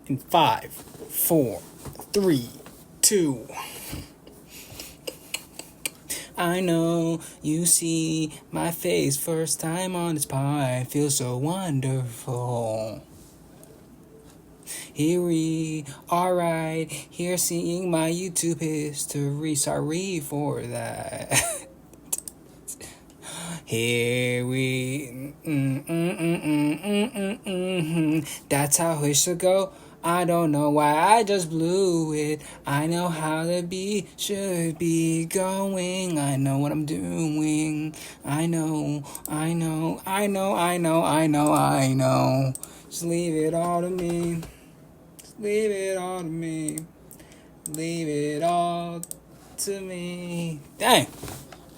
In 5, 4, 3, 2. I know you see my face first time on this pod. Feels so wonderful. Here we are right here seeing my YouTube history. Sorry for that. Here we. That's how it should go. I don't know why I just blew it. I know how the beat should be going. I know what I'm doing. I know. Just leave it all to me. Leave it all to me. Leave it all to me. Dang.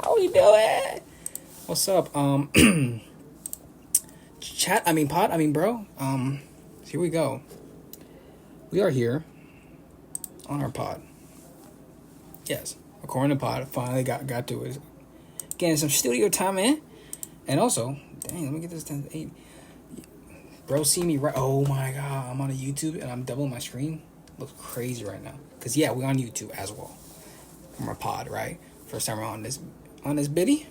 How we doing? What's up? Bro. Here we go. We are here on our pod. Yes, recording the pod. Finally got to it. Getting some studio time in. And also, dang, let me get this 10:08. Bro, see me right. Oh my god, I'm on a YouTube and I'm doubling my screen. Looks crazy right now. Cause yeah, we're on YouTube as well. From our pod, right? First time we're on this biddy.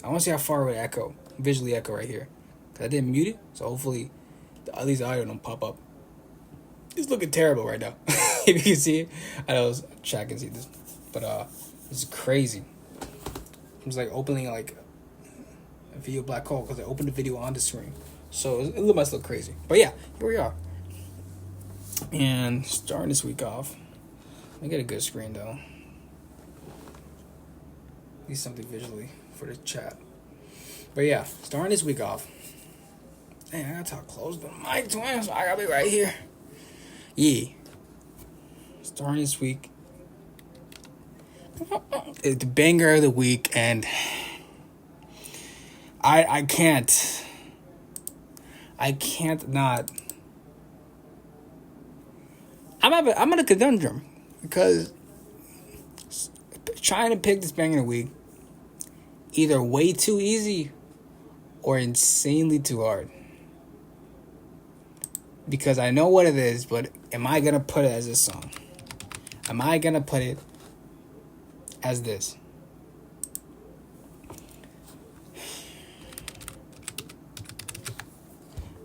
I want to see how far it would visually echo right here. Cause I didn't mute it, so hopefully at least the audio don't pop up. It's looking terrible right now. If you can see it. I know chat can see this. But this is crazy. It's like opening like a video black hole because I opened the video on the screen. So it must look crazy. But yeah, here we are. And starting this week off. I get a good screen though. At least something visually for the chat. But yeah, starting this week off. Dang, I gotta talk close to the mic, twin, so I gotta be right here. Yeah. Starting this week. It's the banger of the week, and I can't not. I'm at a conundrum because trying to pick this banger of the week either way too easy or insanely too hard. Because I know what it is, but am I going to put it as this song? Am I going to put it as this?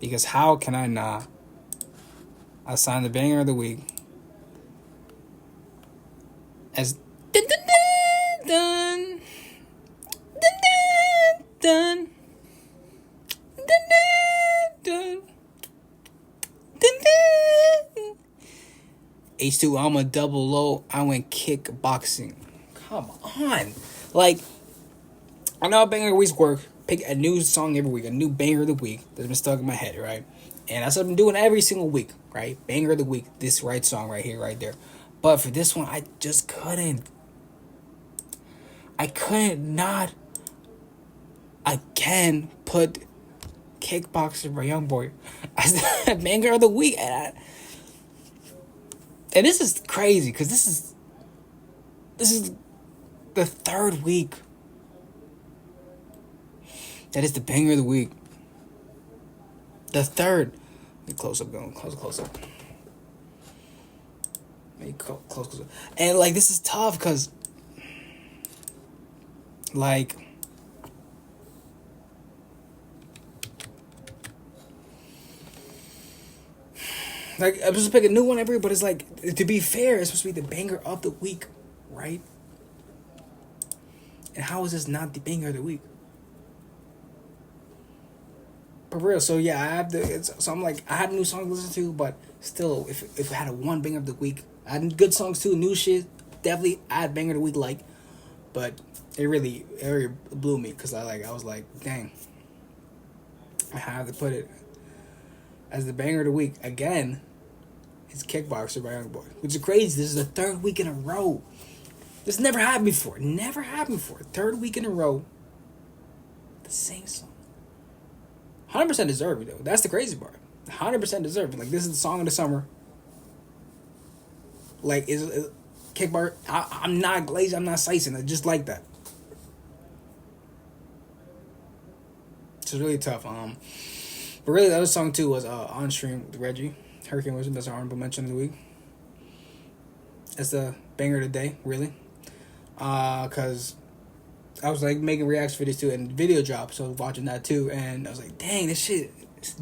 Because how can I not assign the banger of the week as dun dun dun dun dun dun dun dun dun. H2, I'm a double low. I went kickboxing. Come on. Like, I know how banger of the weeks work. Pick a new song every week, a new banger of the week that's been stuck in my head, right? And that's what I've been doing every single week, right? Banger of the week, this right song right here, right there. But for this one, I just couldn't. I couldn't not again put Kickboxer by Youngboy as the banger of the week. And this is crazy because this is the third week that is the banger of the week. The third. Let me close up. Close up. Let me close up. And like this is tough because like I'm supposed to pick a new one every, but it's like, to be fair, it's supposed to be the banger of the week, right? And how is this not the banger of the week? For real, so yeah, I have so I'm like, I had a new song to listen to, but still, if I had a one banger of the week, I had good songs too, new shit, definitely I had banger of the week, like, but it really blew me, because I was like, dang, I have to put it as the banger of the week again. It's Kickboxer by Youngboy, which is crazy. This is the third week in a row. This never happened before. Third week in a row. The same song. 100% deserved, though. That's the crazy part. 100% deserved. Like, this is the song of the summer. Like, is Kickboxer. I'm not glazed. I'm not slicing. I just like that. It's really tough. But really, the other song too was On Stream with Reggie. Hurricane Wilson, that's our honorable mention of the week. That's the banger of the day, really. Because I was like making reaction videos too, and video dropped, so I was watching that too, and I was like, dang, this shit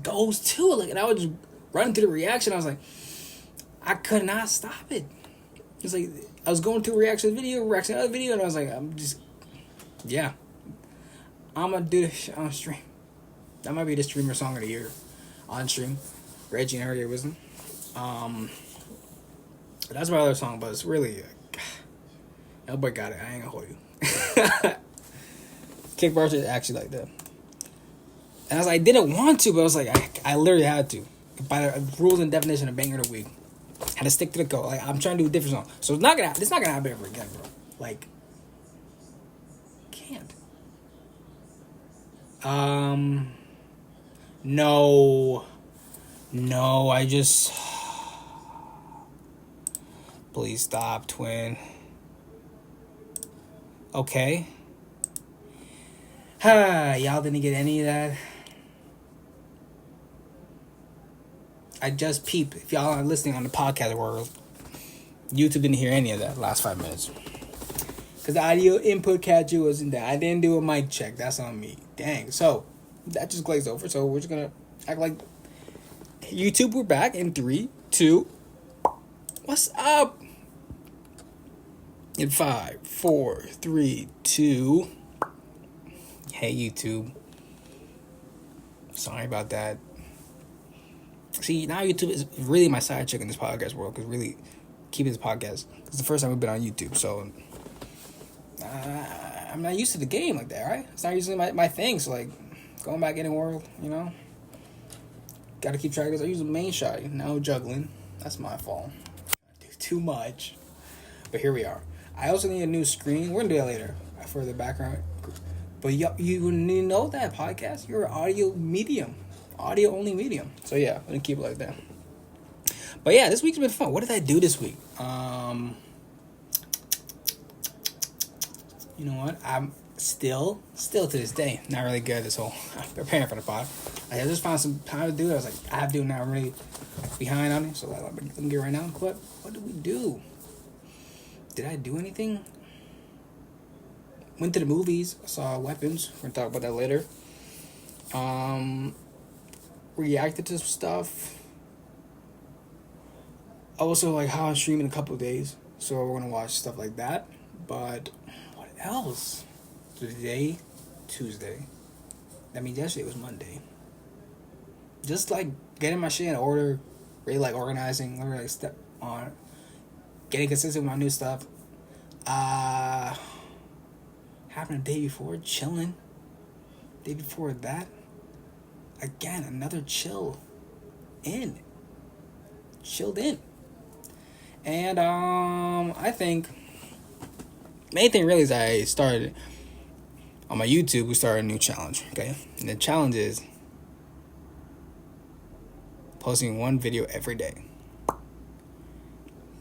goes too. Like, and I was just running through the reaction. I was like, I could not stop it. It's like I was going through reaction to other video, and I was like, I'm gonna do this shit on stream. That might be the streamer song of the year on stream. Reggie and Hurricane Wisdom. That's my other song, but it's really that boy got it. I ain't gonna hold you. Kick bars is actually like that. And I was like, I didn't want to, but I was like, I literally had to. By the rules and definition of banger of the week. Had to stick to the code. Like, I'm trying to do a different song. So it's not gonna happen ever again, bro. Like, can't. No, I just please stop, twin. Okay. Y'all didn't get any of that. I just peeped. If y'all are listening on the podcast world, YouTube didn't hear any of that last 5 minutes. Because the audio input capture wasn't there. I didn't do a mic check. That's on me. Dang. So, that just glazed over. So, we're just going to act like YouTube, we're back in 3, 2. What's up? In 5, 4, 3, 2. Hey, YouTube. Sorry about that. See, now YouTube is really my side chick in this podcast world. Because really, keeping this podcast. It's the first time we've been on YouTube. So, I'm not used to the game like that, right? It's not usually my thing. So, like, going back in the world, you know. Got to keep track of this. I use the main shot. Now juggling. That's my fault. I do too much. But here we are. I also need a new screen. We're going to do that later for the background. But you need to know that podcast. You're an audio medium. Audio only medium. So yeah, I'm going to keep it like that. But yeah, this week's been fun. What did I do this week? You know what? I'm still to this day, not really good at this whole preparing for the pod. I just found some time to do it. I was like, I have to do it now. I'm really behind on it. So let me get right now. What did we do? Did I do anything? Went to the movies. I saw Weapons. We're going to talk about that later. Reacted to some stuff. Also, like, how I'm streaming in a couple of days. So we're going to watch stuff like that. But what else? Today, Tuesday. That means yesterday was Monday. Just, like, getting my shit in order. Really, like, organizing. Really, like, step on. Getting consistent with my new stuff. Happened the day before. Chilling. Day before that. Again, another chilled in. And I think main thing really is I started on my YouTube. We started a new challenge, okay? And the challenge is posting one video every day.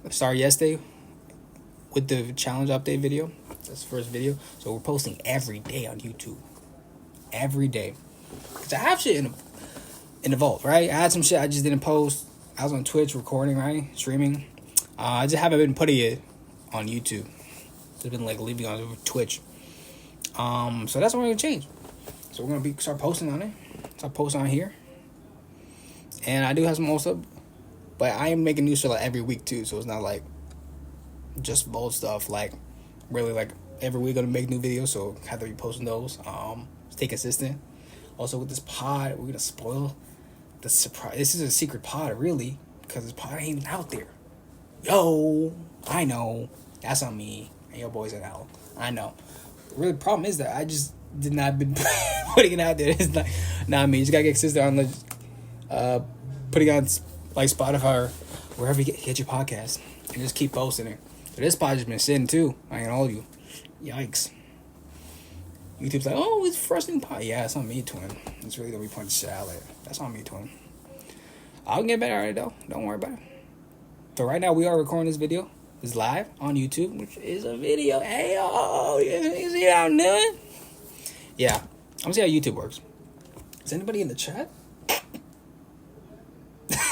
I started yesterday with the challenge update video. That's the first video. So we're posting every day on YouTube. Every day. Because I have shit in the vault, right? I had some shit I just didn't post. I was on Twitch recording, right? Streaming. I just haven't been putting it on YouTube. It's been like leaving on Twitch. So that's what we're going to change. So we're going to start posting on it. Start posting on here. And I do have some old stuff. But I am making new shit like every week too. So it's not like just bold stuff. Like really like every week going to make new videos. So I have to be posting those. Stay consistent. Also with this pod, we're going to spoil the surprise. This is a secret pod really. Because this pod ain't even out there. Yo, I know. That's on me. And your boys are out. I know. The really problem is that I just did not been putting it out there. It's not me. You just got to get consistent on the putting on like Spotify or wherever you get your podcast. And just keep posting it. So this pod just been sitting too. I ain't all you. Yikes. YouTube's like, oh, it's fresh new pod. Yeah, it's on me, twin. It's really going to be punch salad. That's on me, twin. I'll get better at it, though. Don't worry about it. So right now, we are recording this video. It's live on YouTube, which is a video. Hey, yo, you see what I'm doing? Yeah. I'm going to see how YouTube works. Is anybody in the chat?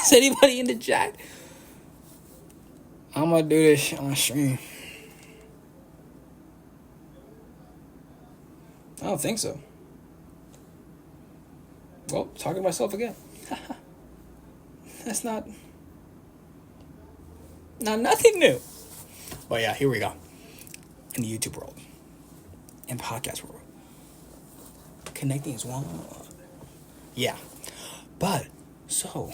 Is anybody in the chat? I'm gonna do this shit on stream. I don't think so. Well, talking to myself again. That's not nothing new. But yeah, here we go. In the YouTube world. In the podcast world. Connecting is one. Yeah. But, so.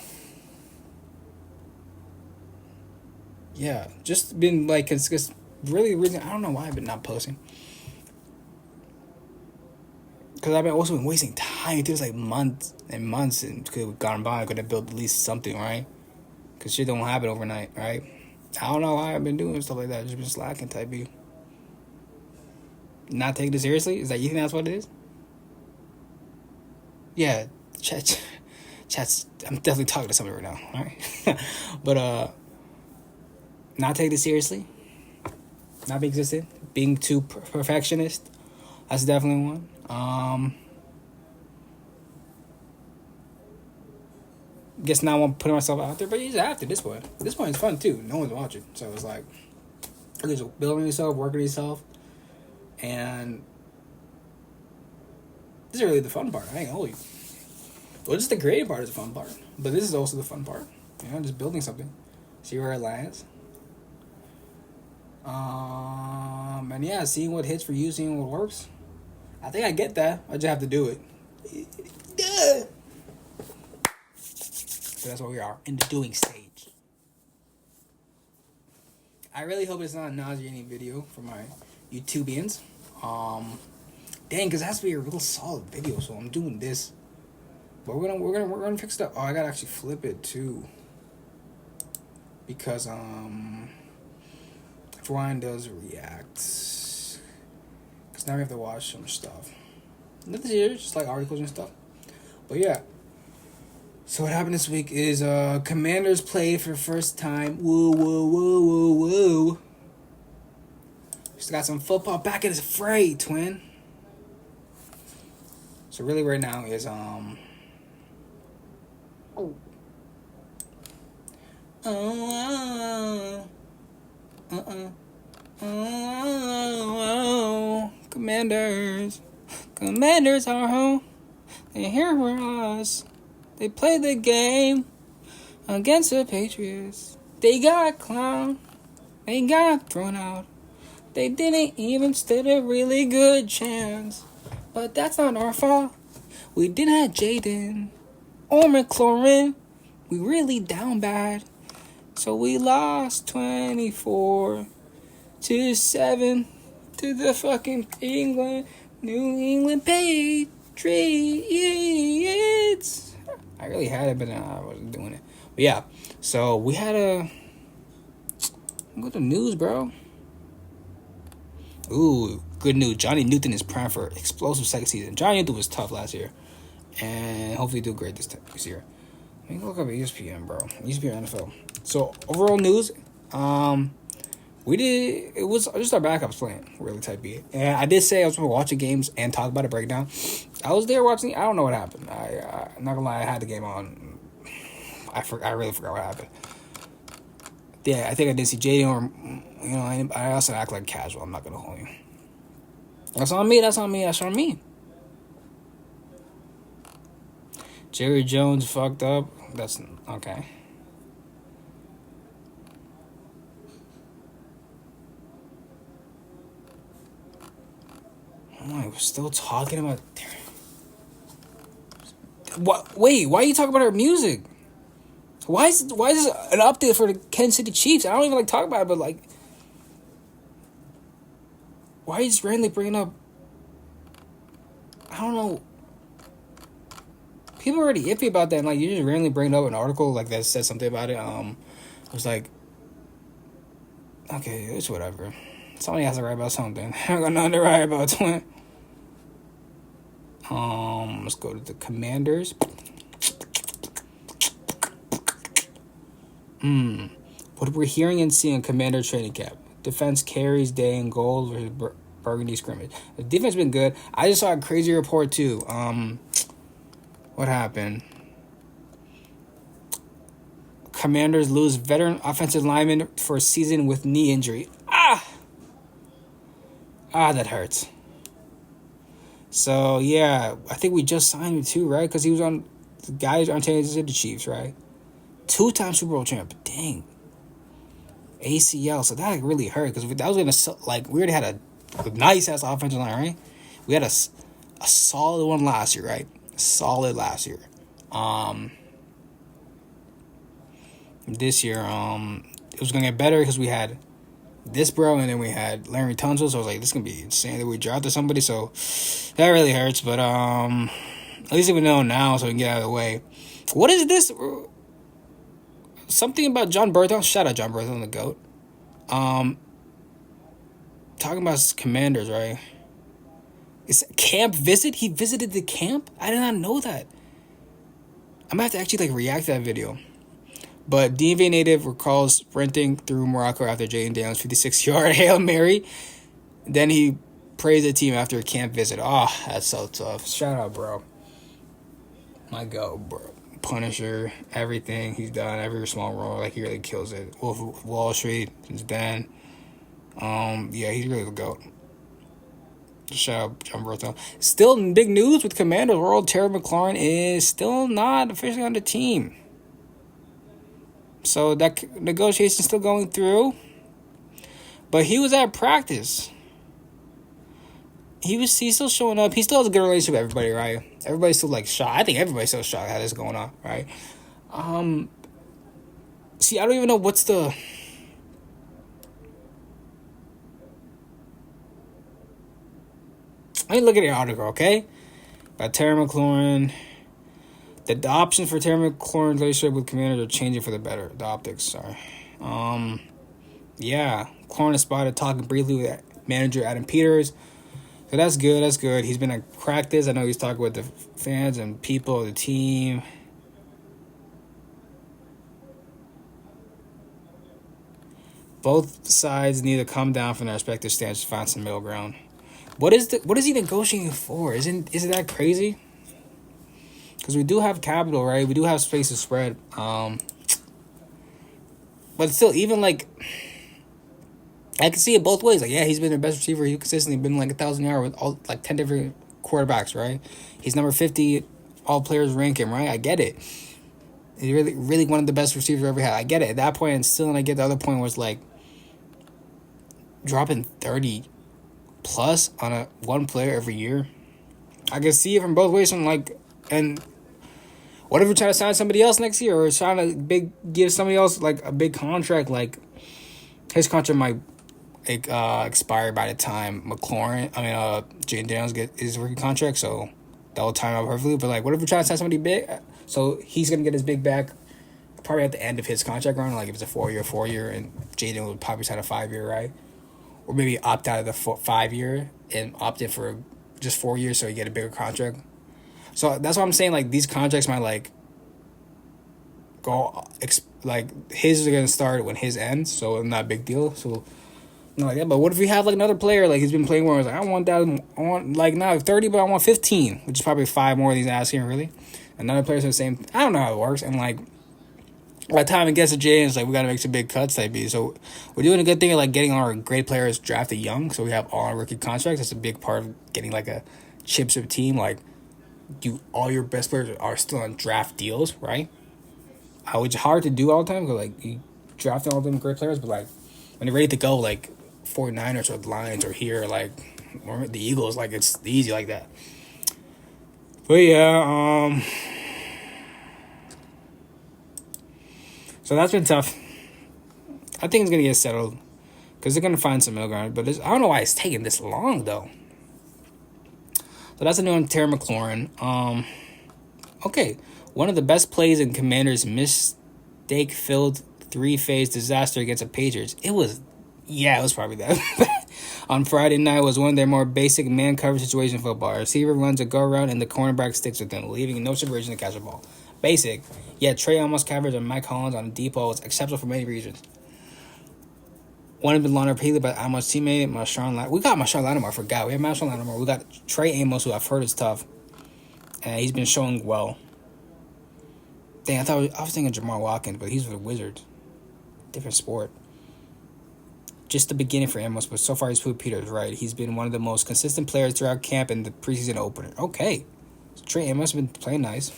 Yeah. Just been like, it's really, I don't know why I've been not posting. Because I've also been wasting time. It feels like months and months and could have gone by. I could have built at least something, right? Because shit don't happen overnight, right? I don't know why I've been doing stuff like that. Just been slacking type B. Not taking it seriously? Is that, you think that's what it is? Yeah, chat's. I'm definitely talking to somebody right now, alright? But, not taking it seriously. Not being consistent. Being too perfectionist. That's definitely one. Guess now I'm putting myself out there, but you just have to this point. This point is fun too. No one's watching, so it's like just building yourself, working yourself, and this is really the fun part. I ain't gonna hold you. Well, just the creative part is the fun part, but this is also the fun part. You know, just building something, see where it lands. And yeah, seeing what hits for you, seeing what works. I think I get that. I just have to do it. Yeah. So that's where we are, in the doing stage. I really hope it's not a nauseating video for my YouTubians. Dang, because it has to be a real solid video, so I'm doing this. But we're gonna fix it up. Oh, I gotta actually flip it too. Because Brian does react. Because now we have to watch some stuff. Nothing here, just like articles and stuff. But yeah. So what happened this week is Commanders played for the first time. Woo, woo, woo, woo, woo. Just got some football back in the fray, twin. So really right now is Commanders are home. They're here for us. They played the game against the Patriots. They got clowned. They got thrown out. They didn't even stand a really good chance. But that's not our fault. We didn't have Jaden or McLaurin. We really down bad. So we lost 24-7 to the fucking New England Patriots. I really had it, but I wasn't doing it. But yeah, so we had good news, bro. Ooh, good news. Johnny Newton is primed for explosive second season. Johnny Newton was tough last year, and hopefully do great this year. Let me look up ESPN, bro. ESPN NFL. So overall news, it was just our backups playing really type B. And I did say I was watching games and talk about a breakdown. I was there watching. I don't know what happened. I'm not gonna lie. I had the game on. I really forgot what happened. Yeah, I think I didn't see Jaden or I also act like casual. I'm not gonna hold you. That's on me. Jerry Jones fucked up. That's okay. We're still talking about. What? Wait, why are you talking about our music? Why is this an update for the Kansas City Chiefs? I don't even talk about it, but why are you just randomly bringing up? I don't know. People are already iffy about that. And, you just randomly bring up an article that says something about it. I was like, okay, it's whatever. Somebody has to write about something. I got nothing to write about, twin. Let's go to the Commanders. What we're hearing and seeing Commander training camp. Defense carries day and gold versus burgundy scrimmage. The defense been good. I just saw a crazy report too. What happened? Commanders lose veteran offensive lineman for a season with knee injury. That hurts. So, yeah, I think we just signed him too, right? Because he was on the guys on the Chiefs, right? 2-time Super Bowl champ. Dang. ACL. So that really hurt because that was going to, like, we already had a nice-ass offensive line, right? We had a solid one last year, right? Solid last year. This year, it was going to get better because we had this bro, and then we had Larry Tunsil, so I was like, this is going to be insane that we drafted somebody, so that really hurts, but at least we know now so we can get out of the way. What is this? Something about John Berthel. Shout out John Berthel, the GOAT. Talking about Commanders, right? It's a camp visit? He visited the camp? I did not know that. I'm going to have to actually react to that video. But DMV native recalls sprinting through Morocco after Jaden Daniels' 56-yard Hail Mary. Then he praised the team after a camp visit. That's so tough. Shout out, bro. My GOAT, bro. Punisher, everything he's done, every small role, he really kills it. Wolf of Wall Street, since then. He's really the GOAT. Shout out John Berthel. Still big news with Commanders world. Terry McLaurin is still not officially on the team. So that negotiation is still going through. But he was at practice. He's still showing up. He still has a good relationship with everybody, right? Everybody's still shocked. I think everybody's still shocked how this is going on, right? See, I don't even know what's the... Let me look at the article, okay? By Terry McLaurin. The options for Terry McLaurin's relationship with Commanders are changing for the better. The optics, sorry. McLaurin is spotted talking briefly with manager Adam Peters. So that's good, He's been at practice. I know he's talking with the fans and people of the team. Both sides need to come down from their respective stands to find some middle ground. What is he negotiating for? Isn't that crazy? Because we do have capital, right? We do have space to spread. But still, even I can see it both ways. He's been their best receiver. He's consistently been 1,000 yards with all 10 different quarterbacks, right? He's number 50. All players rank him, right? I get it. He's really, really one of the best receivers ever had. I get it. At that point, and still, and I get the other point was dropping 30 plus on one player every year. I can see it from both ways. And what if we're trying to sign somebody else next year, or trying to give somebody else a big contract? His contract might expire by the time Jaden Daniels get his rookie contract, so that will time out perfectly. But what if we're trying to sign somebody big? So he's gonna get his big back probably at the end of his contract run. If it's a 4-year, and Jaden would probably sign a 5-year, right? Or maybe opt out of the 5-year and opt in for just 4 years, so you get a bigger contract. So that's what I'm saying. These contracts might go his is gonna start when his ends, so not a big deal. So not like that. But what if we have another player he's been playing more? He's I want that. I want not 30, but I want 15, which is probably 5 more than he's asking really. Another player's the same. I don't know how it works, and by the time it gets to Jay, it's we gotta make some big cuts type B. So we're doing a good thing of getting our great players drafted young, so we have all our rookie contracts. That's a big part of getting a chip team. All your best players are still on draft deals, right? Which is hard to do all the time because you draft all them great players, but when they're ready to go, 49ers or the Lions or here, or the Eagles, it's easy like that. But yeah, so that's been tough. I think it's gonna get settled because they're gonna find some middle ground. But I don't know why it's taking this long though. So that's a new one, Terry McLaurin. Okay, one of the best plays in Commanders' mistake-filled 3-phase disaster against the Patriots. It was probably that. On Friday night was one of their more basic man coverage situation in football. A receiver runs a go-around and the cornerback sticks with him, leaving no separation to catch the ball. Basic. Yet Trey almost coverage and Mike Hollins on a deep ball was exceptional for many reasons. One had been laundered repeatedly by Amos' teammate, Marshawn Lattimore. We got Marshawn Lattimore, I forgot. We have Marshawn Lattimore. We got Trey Amos, who I've heard is tough. And he's been showing well. Dang, I was thinking Jamal Watkins, but he's with the Wizards. Different sport. Just the beginning for Amos, but so far he's proved Peter's right. He's been one of the most consistent players throughout camp and the preseason opener. Okay. So Trey Amos has been playing nice.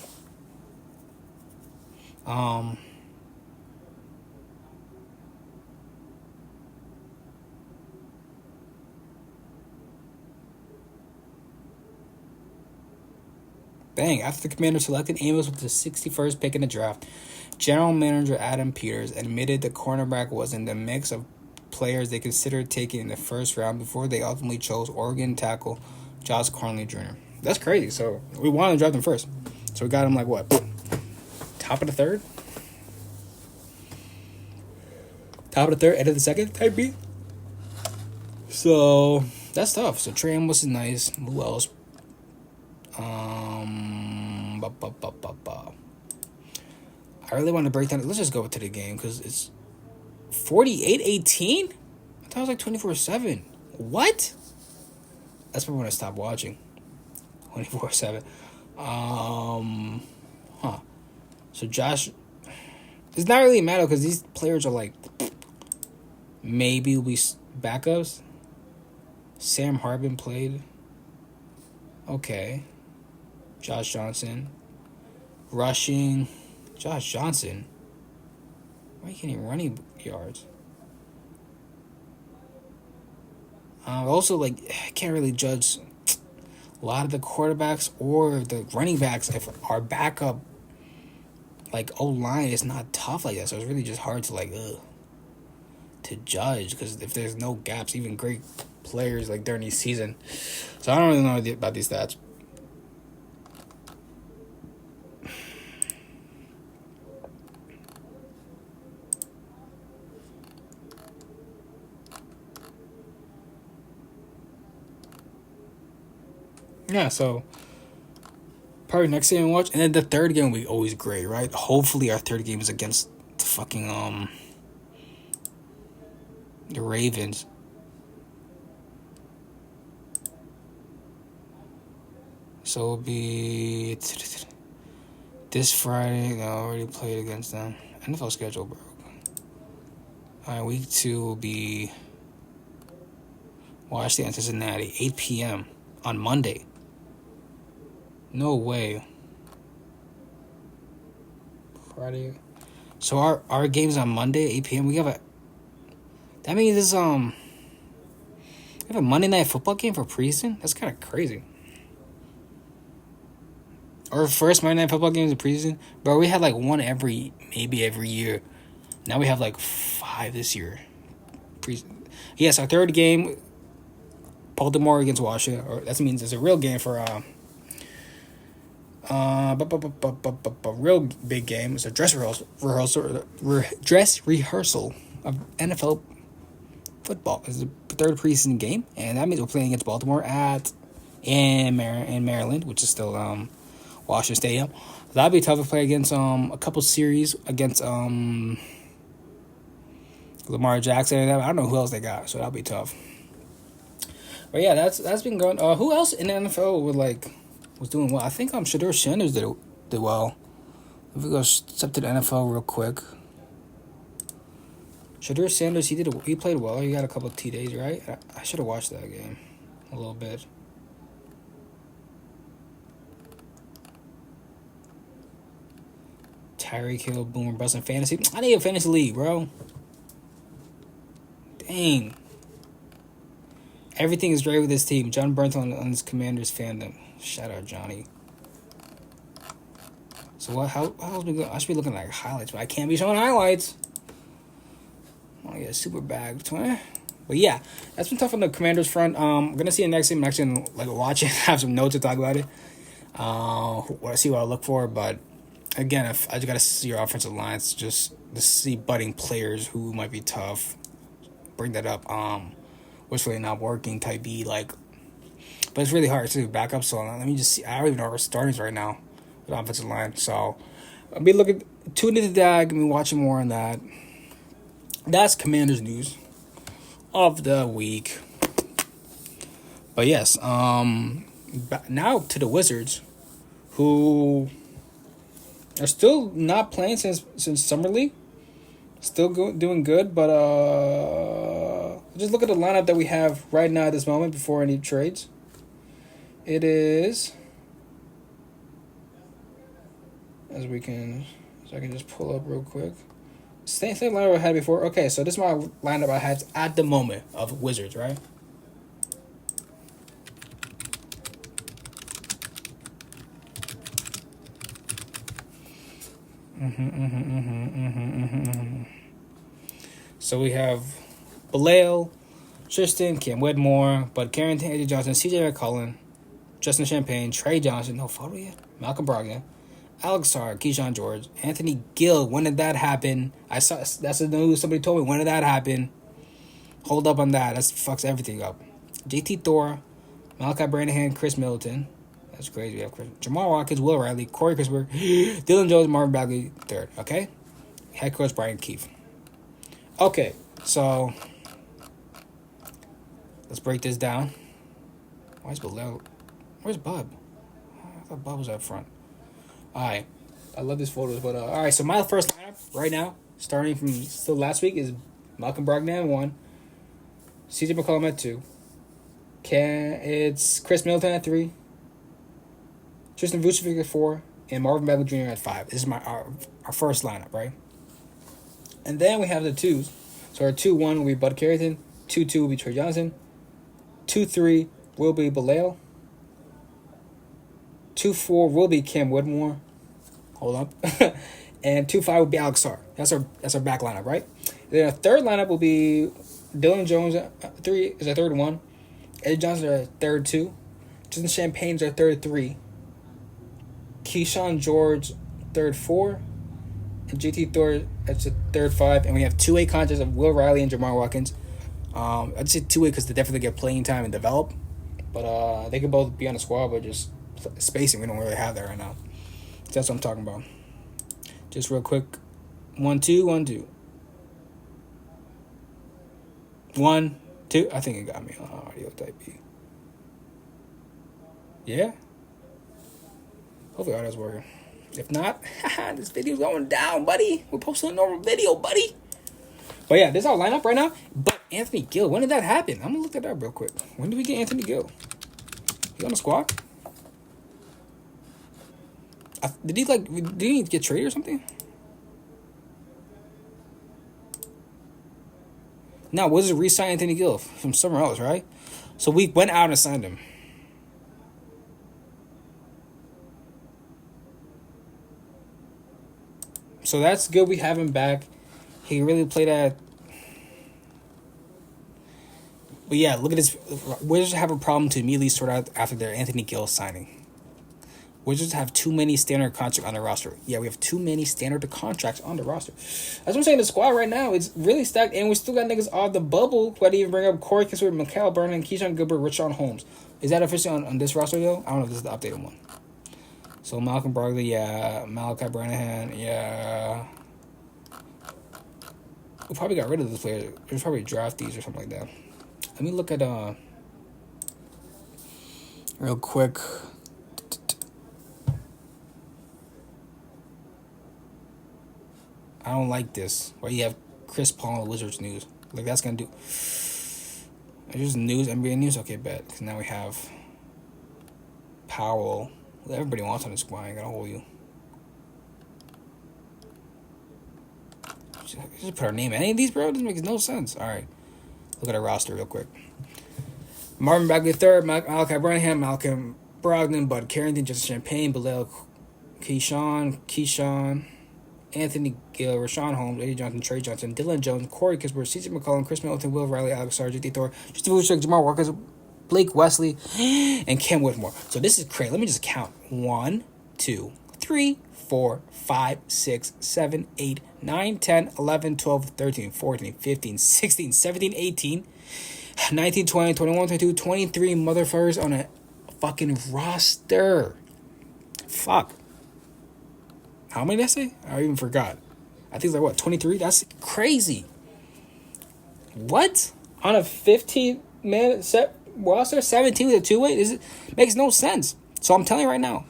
Bang, after the Commanders selected Amos with the 61st pick in the draft, General Manager Adam Peters admitted the cornerback was in the mix of players they considered taking in the first round before they ultimately chose Oregon tackle Josh Cornley Jr. That's crazy. So we wanted to draft him first. So we got him like what? Top of the third? Top of the third, end of the second type beat. So that's tough. So Trey Amos is nice. Who else? I really want to break down. Let's just go to the game because it's 48-18. I thought it was like 24-7. What? That's probably when I stopped watching. 24-7. So Josh, it's not really a matter because these players are like maybe will be backups. Sam Harbin played. Okay. Josh Johnson. Rushing. Josh Johnson. Why are you getting running yards? Also, like, I can't really judge a lot of the quarterbacks or the running backs if our backup, like, O-line is not tough like that. So it's really just hard to, like, to judge because if there's no gaps, even great players, like, during the season. So I don't really know about these stats. Yeah, so probably next game we watch, and then the third game will be always great, right? Hopefully our third game is against the fucking the Ravens. So it'll be this Friday. I already played against them. NFL schedule, bro. Alright, week 2 will be Washington, Cincinnati, 8 p.m. on Monday. No way. Friday. So our game's on Monday, 8 p.m. We have a. That means this we have a Monday night football game for preseason. That's kind of crazy. Our first Monday night football game is a preseason, bro. We had like one every year. Now we have like 5 this year. Yes, our third game, Baltimore against Washington. Or that means it's a real game for real big game. It's a dress rehearsal of NFL football. It's the third preseason game, and that means we're playing against Baltimore in Maryland, which is still Washington Stadium. That'd be tough to play against a couple series against Lamar Jackson and them. I don't know who else they got, so that'll be tough. But yeah, that's been going. Who else in the NFL was doing well? I think Shedeur Sanders did well. If we go step to the NFL real quick. Shedeur Sanders, he played well. He got a couple of TDs, right? I should have watched that game a little bit. Tyreek Hill, Boomer Bust in fantasy. I need a fantasy league, bro. Dang. Everything is great with this team. John Burns on his Commanders fandom. Shout out, Johnny. So what? How else we go? I should be looking like highlights, but I can't be showing highlights. I want to get a super bag, but yeah, that's been tough on the Commanders front. I'm gonna see the next game. I'm actually gonna watch it, have some notes to talk about it. See what I look for, but again, if I just gotta see your offensive lines, just to see budding players who might be tough. Bring that up. What's really not working type B but it's really hard to back up. So let me just see. I don't even know our starters right now with offensive line. So I'll be tune into that. Gonna be watching more on that. That's Commanders news of the week. But yes, now to the Wizards, who They're still not playing since Summer League. Still doing good, but just look at the lineup that we have right now at this moment before any trades. It is, so I can just pull up real quick. Same lineup I had before. Okay, so this is my lineup I had at the moment of Wizards, right? So we have Baleo, Tristan, Cam Wedmore, Bud Carrington, Eddie Johnson, CJ McCollum, Justin Champagne, Trey Johnson, no photo yet, Malcolm Brogdon, Alex Sarr, Keyshawn George, Anthony Gill. When did that happen? I saw that's the news. Somebody told me. When did that happen? Hold up on that. That fucks everything up. JT Thor, Malachi Branahan, Chris Middleton. That's crazy. We have Jamal Watkins, Will Riley, Corey Kispert, Dylan Jones, Marvin Bagley, third. Okay? Head coach Brian Keefe. Okay, so let's break this down. Where's Bud? I thought Bud was up front. Alright. I love these photos, but alright, so my first lineup right now, starting from still last week, is Malcolm Brogdon at 1, CJ McCollum at 2. It's Chris Middleton at 3. Tristan Vucevic at 4, and Marvin Bagley Jr. at 5. This is our first lineup, right? And then we have the 2s. So our 2-1 will be Bud Carrington, 2-2 will be Trey Johnson, 2-3 will be Baleo, 2-4 will be Cam Wedmore. Hold up. And 2-5 will be Alex Sarr. That's our back lineup, right? Then our third lineup will be Dylan Jones at 3 is our third 1. Eddie Johnson is our third 2. Justin Champagne is our third 3. Keyshawn George, third 4. And JT Thor, that's the third 5. And we have 2-way contracts of Will Riley and Jamal Watkins. I'd say 2-way because they definitely get playing time and develop. But they can both be on the squad, but just spacing, we don't really have that right now. So that's what I'm talking about. Just real quick. 1-2, 1-2. 1-2. I think it got me on audio type B. Yeah? Hopefully audio's working. If not, this video's going down, buddy. We're posting a normal video, buddy. But yeah, this is our lineup right now. But Anthony Gill, when did that happen? I'm going to look that up real quick. When did we get Anthony Gill? He on the squad? Did he get traded or something? No, Wizards re-signed Anthony Gill from somewhere else, right? So we went out and signed him. So that's good. We have him back. He really played at. But yeah, look at this. Wizards have a problem to immediately sort out after their Anthony Gill signing. Wizards have too many standard contracts on the roster. Yeah, we have too many standard contracts on the roster. That's what I'm saying. The squad right now is really stacked, and we still got niggas off the bubble. Why didn't even bring up Corey Kispert, Mikal Burnham, Keyshawn Gilbert, Richaun Holmes? Is that officially on this roster though? I don't know if this is the updated one. So Malcolm Brogdon, yeah. Malachi Branahan, yeah. We probably got rid of this player. There's probably draftees or something like that. Let me look at real quick. I don't like this. Why you have Chris Paul on the Wizards news? Like that's gonna do. It's just news, NBA news. Okay, bet. Because now we have Powell. Everybody wants on the squad. I ain't gonna hold you. Just put our name in any of these, bro. It doesn't make no sense. All right, look at our roster real quick. Marvin Bagley third, Malachi Branahan, Malcolm Brogdon, Bud Carrington, Justin Champagne, Baleo, Keyshawn, Anthony Gill, Richaun Holmes, Eddie Johnson, Trey Johnson, Dylan Jones, Corey Kispert, CJ McCollum, Chris Middleton, Will Riley, Alex Sarr, JT Thor, Tristan Vucevic, Jamal Watkins, Blake Wesley, and Cam Whitmore. So this is crazy. Let me just count. 1, 2, 3, 4, 5, 6, 7, 8, 9, 10, 11, 12, 13, 14, 15, 16, 17, 18, 19, 20, 21, 22, 23 motherfuckers on a fucking roster. Fuck. How many did I say? I even forgot. I think it's like, what, 23? That's crazy. What? On a 15-man set roster, 17 with a 2-way? Makes no sense. So I'm telling you right now,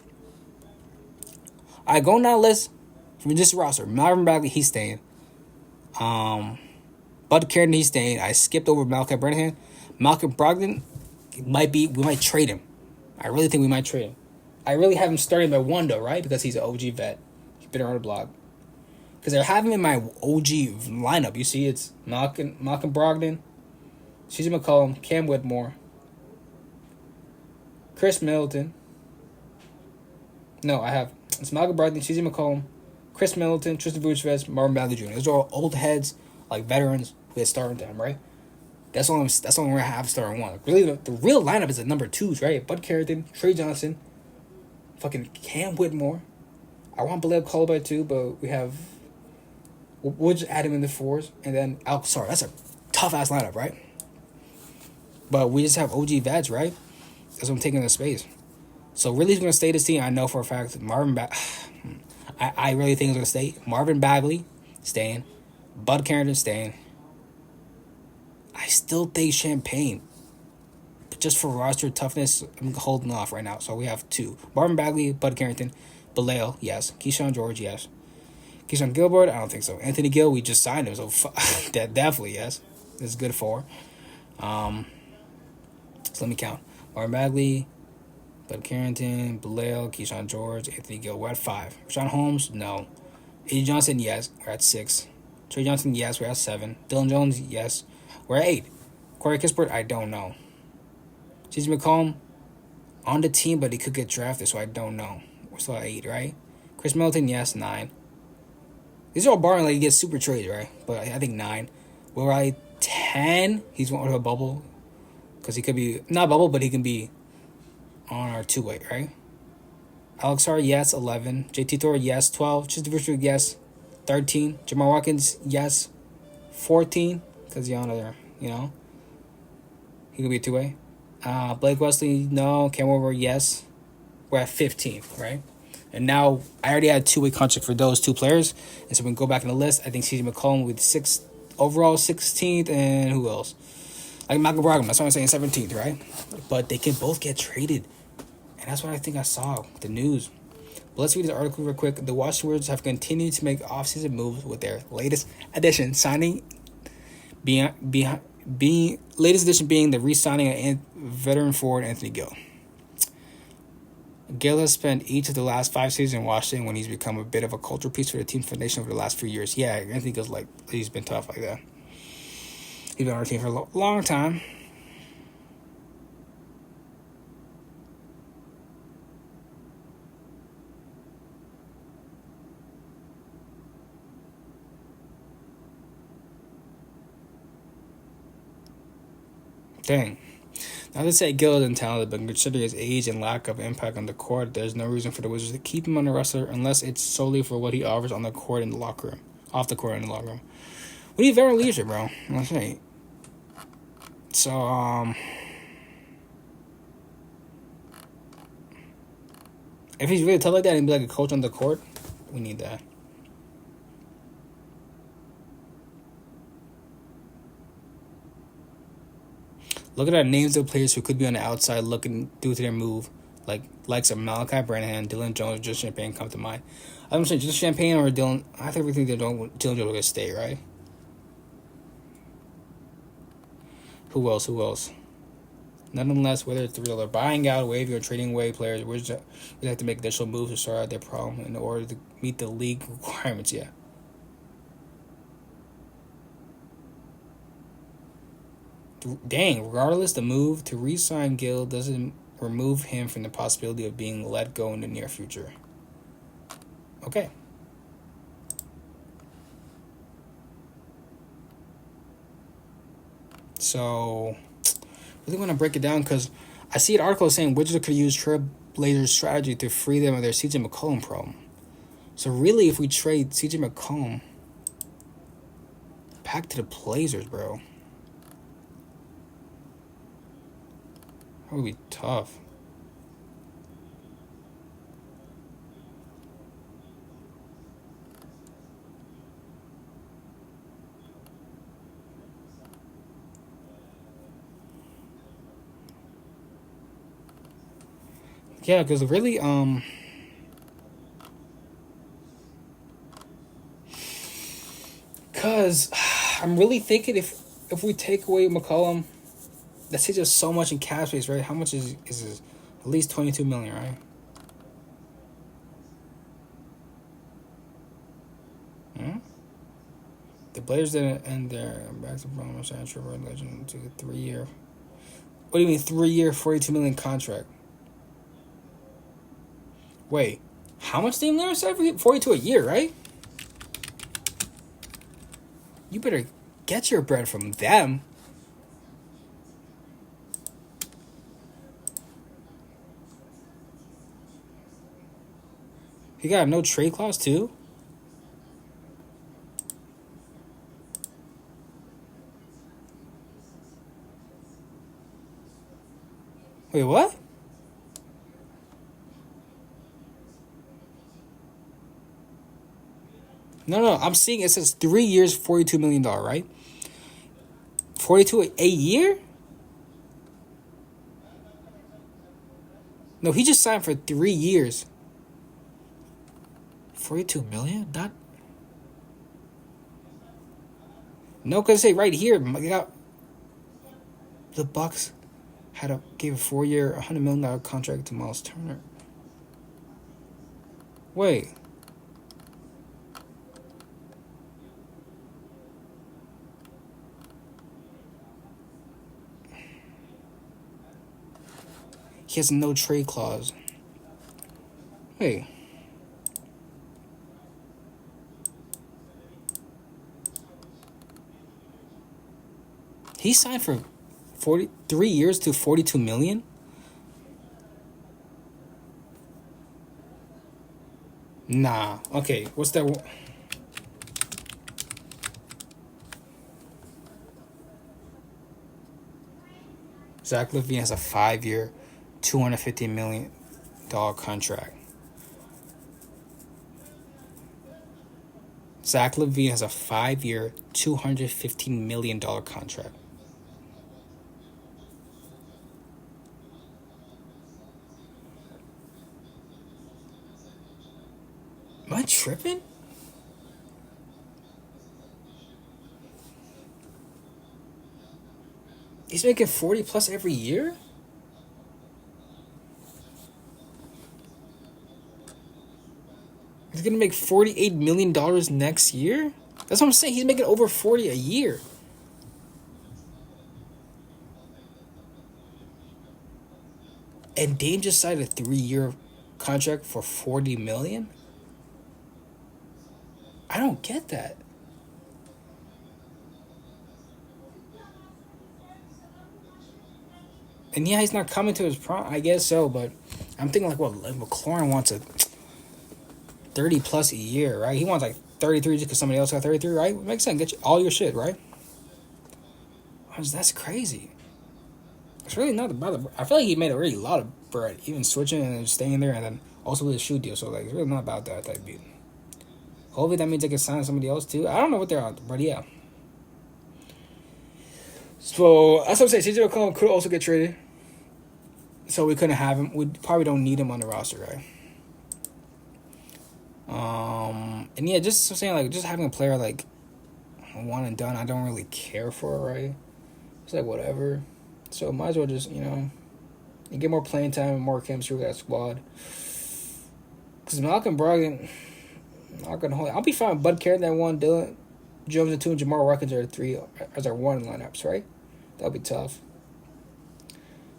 I go down the list from just roster. Marvin Bagley, he's staying. Bud Carrington, he's staying. I skipped over Malachi Branham. Malcolm Brogdon, we might trade him. I really think we might trade him. I really have him starting by one though, right? Because he's an OG vet. He's been around the block. Because I have him in my OG lineup. You see, it's Malcolm Brogdon, CJ McCollum, Cam Whitmore, Chris Middleton. No, I have it's Malcolm Brogdon, CJ McCollum, Chris Middleton, Tristan Vucevic, Marvin Bagley Jr. Those are all old heads, like veterans with starting time, right? That's all we're gonna have starting one. Really, the real lineup is the number twos, right? Bud Carrington, Trey Johnson, fucking Cam Whitmore. I want Bilal Colaby too, but we have. We'll just add him in the fours, and then sorry, that's a tough ass lineup, right? But we just have OG vets, right? That's what I'm taking the space. So really, he's gonna stay this team. I know for a fact I really think he's gonna stay. Marvin Bagley staying, Bud Carrington staying. I still think Champagne, but just for roster toughness, I'm holding off right now. So we have two: Marvin Bagley, Bud Carrington, Bilal, yes, Keyshawn George, yes. Keyshawn Gilbert, I don't think so. Anthony Gill, we just signed him, so that definitely, yes. This is good for. So let me count. Marvin Bagley, Bud Carrington, Bilal, Keyshawn George, Anthony Gill. We're at 5. Rashawn Holmes, no. A.J. Johnson, yes. We're at 6. Trey Johnson, yes. We're at 7. Dylan Jones, yes. We're at 8. Corey Kispert, I don't know. CJ McCollum, on the team, but he could get drafted, so I don't know. We're still at 8, right? Chris Middleton, yes, 9. These are all barring like he gets super trades, right? But I think 9. We're at 10. He's going to a bubble. Because he could be, not bubble, but he can be on our 2-way, right? Alex Hart, yes, 11. JT Thor, yes, 12. Tristan Vucevic, yes, 13. Jamal Watkins, yes, 14. Because he's on there, you know? He could be a 2-way. Blake Wesley, no. Cam Whitmore, yes. We're at 15, right? And now, I already had a 2-way contract for those 2 players. And so we can go back in the list. I think CJ McCollum with 6th overall, 16th, and who else? Like Malcolm Brogdon, that's what I'm saying, 17th, right? But they can both get traded. And that's what I think I saw, the news. But let's read this article real quick. The Washington Wizards have continued to make offseason moves with their latest addition, latest addition being the re-signing of veteran forward Anthony Gill. Gill has spent each of the last 5 seasons in Washington when he's become a bit of a cultural piece for the team's foundation over the last few years. Yeah, Anthony Gill's he's been tough like that. He's been on our team for a long time. Dang. Not to say Gill isn't talented, but considering his age and lack of impact on the court, there's no reason for the Wizards to keep him on the roster unless it's solely for what he offers on the court and the locker room. Off the court and the locker room. We need veteran leadership, bro. I'm saying. So, if he's really tough like that and be like a coach on the court, we need that. Look at our names of players who could be on the outside looking due to their move. Likes of Malachi Branham, Dylan Jones, or just Champagne come to mind. I'm saying just Champagne or Dylan. I think we think Dylan Jones will get stay, right? Who else? Nonetheless, whether it's they're buying out, waiving, or trading away players, we have to make additional moves to sort out their problem in order to meet the league requirements. Yeah. Dang, regardless, the move to re-sign Gill doesn't remove him from the possibility of being let go in the near future. Okay. So, really want to break it down because I see an article saying Wizards could use Trailblazers' strategy to free them of their CJ McCollum problem. So really, if we trade CJ McCollum back to the Blazers, bro, that would be tough. Yeah, because really, Because I'm really thinking if we take away McCollum, that saves us so much in cap space, right? How much is this? At least 22 million, right? Hmm? The Blazers didn't end their back to promise and Trevor Legend to a 3-year. What do you mean 3-year, 42 million contract? Wait, how much Dame Lillard said for 42 a year, right? You better get your bread from them. He got a no trade clause too? Wait, what? No, I'm seeing it says 3 years, $42 million, right? 42 a year? No, he just signed for 3 years. 42 million? Not. No, because say right here, the Bucks gave a 4-year, $100 million contract to Miles Turner. Wait. He has no trade clause. Wait. He signed for 43 years to 42 million? Nah. Okay, what's that? Zach LaVine has a 5-year, $250 million contract. Zach LaVine has a 5-year, $215 million contract. Am I tripping? He's making 40 plus every year? He's gonna make $48 million next year? That's what I'm saying. He's making over 40 a year. And Dame just signed a 3-year contract for $40 million? I don't get that. And yeah, he's not coming to his prime. I guess so, but I'm thinking like, well, McLaurin wants a 30 plus a year, right? He wants like 33 just because somebody else got 33, right? It makes sense. Get all your shit, right? That's crazy. It's really not about the. I feel like he made a really lot of bread, even switching and staying there, and then also with the shoe deal. So like, it's really not about that type beat. Hopefully that means they can sign somebody else too. I don't know what they're on, but yeah. So that's what I'm saying. CJ McCollum could also get traded, so we couldn't have him. We probably don't need him on the roster, right? And yeah, just saying like just having a player like one and done, I don't really care for, right? It's like whatever. So might as well just you get more playing time and more chemistry with that squad. Because Malcolm Brogdon, not gonna hold. I'll be fine with Bud Carroll at 1, Dylan Jones at 2, and Jamal Watkins at 3 as our 1 lineups, right? That'll be tough.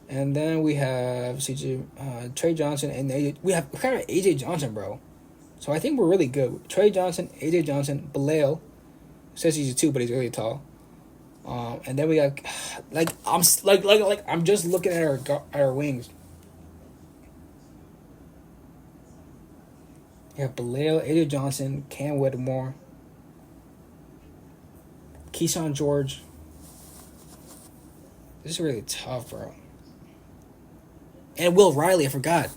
And then we have CJ, Trey Johnson, and we kind of AJ Johnson, bro. So I think we're really good. Trey Johnson, AJ Johnson, Bilal, says he's a 2, but he's really tall. And then we got I'm just looking at our wings. You have Bilal, AJ Johnson, Cam Whitmore, Keyshawn George. This is really tough, bro. And Will Riley, I forgot.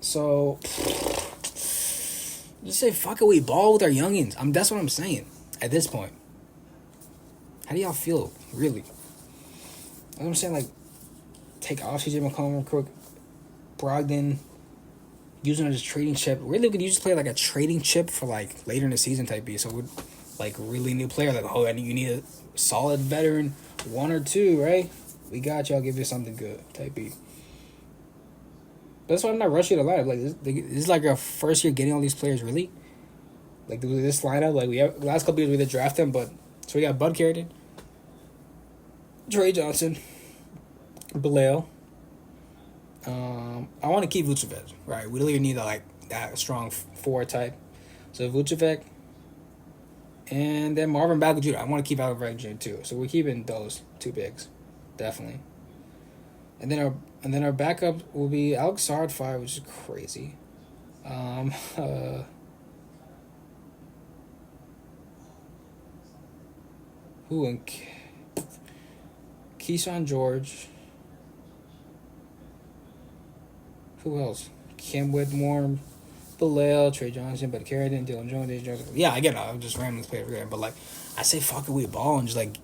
So, just say, fuck it, we ball with our youngins. That's what I'm saying at this point. How do y'all feel, really? That's what I'm saying, like, take off CJ McCollum real quick. Brogdon, using it as a trading chip. Really, we could use this player like a trading chip for like later in the season type B. So we're like really new player. Like, oh, you need a solid veteran, 1 or 2, right? We got you. I'll give you something good type B. That's why I'm not rushing to lineup. Like this is like our first year getting all these players. Really, like this lineup. Like we have last couple years we did draft them, but so we got Bud Carrington, Trey Johnson, Bilal. I want to keep Vucevic, right? We really need that strong 4 type. So Vucevic, and then Marvin Bagley Jr. I want to keep Alvin Bagley Jr. too. So we're keeping those 2 bigs, definitely. And then our backup will be Alex Sard 5, which is crazy. Who and Keyshawn George. Who else? Cam Whitmore, Bilal, Trey Johnson, Bud Carrington, Dylan Jones, Dave Jones. Yeah, I get it. I'm just randomly playing for game. But, like, I say fuck it, we ball and just, like...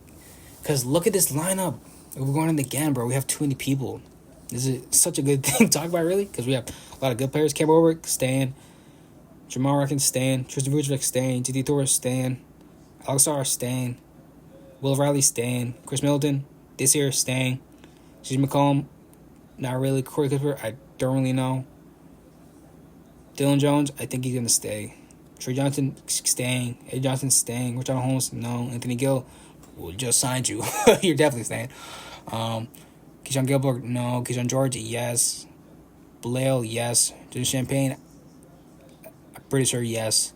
Because look at this lineup. We're going in again, bro. We have too many people. This is such a good thing to talk about, really. Because we have a lot of good players. Cam Warwick, Stan. Jamal Rackins, Stan. Tristan Vucevic, Stan. T.T. Thor, Stan. Alex Sar, Stan. Will Riley, Stan. Chris Middleton, this year, Stan. CJ McCollum, not really. Corey Cooper, I don't really know. Dylan Jones, I think he's going to stay. Trey Johnson, staying. Eddie Johnson, staying. Richard Holmes, no. Anthony Gill, we just signed you. You're definitely staying. Keyshawn Gilbert, no. Keyshawn George, yes. Bilal, yes. Jason Champagne, I'm pretty sure yes.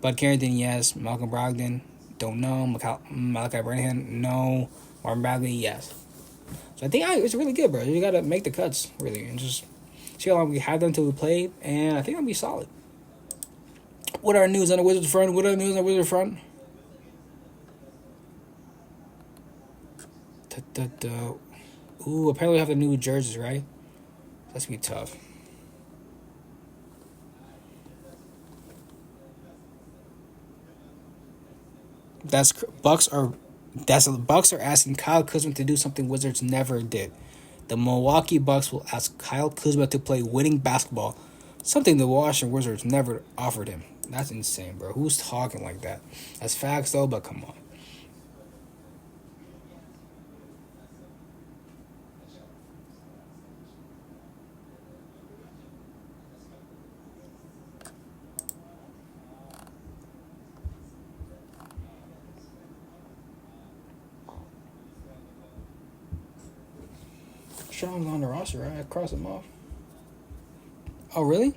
Bud Carrington, yes. Malcolm Brogdon, don't know. Malachi Branham, no. Marvin Bagley, yes. So I think it's really good, bro. You got to make the cuts, really, and just see how long we have them until we play, and I think that'll be solid. What are news on the Wizards front? Ooh, apparently we have the new jerseys, right? That's gonna be tough. Bucks are asking Kyle Kuzma to do something Wizards never did. The Milwaukee Bucks will ask Kyle Kuzma to play winning basketball, something the Washington Wizards never offered him. That's insane, bro. Who's talking like that? That's facts, though, but come on. Rashawn Holmes on the roster, right? I crossed him off. Oh, really?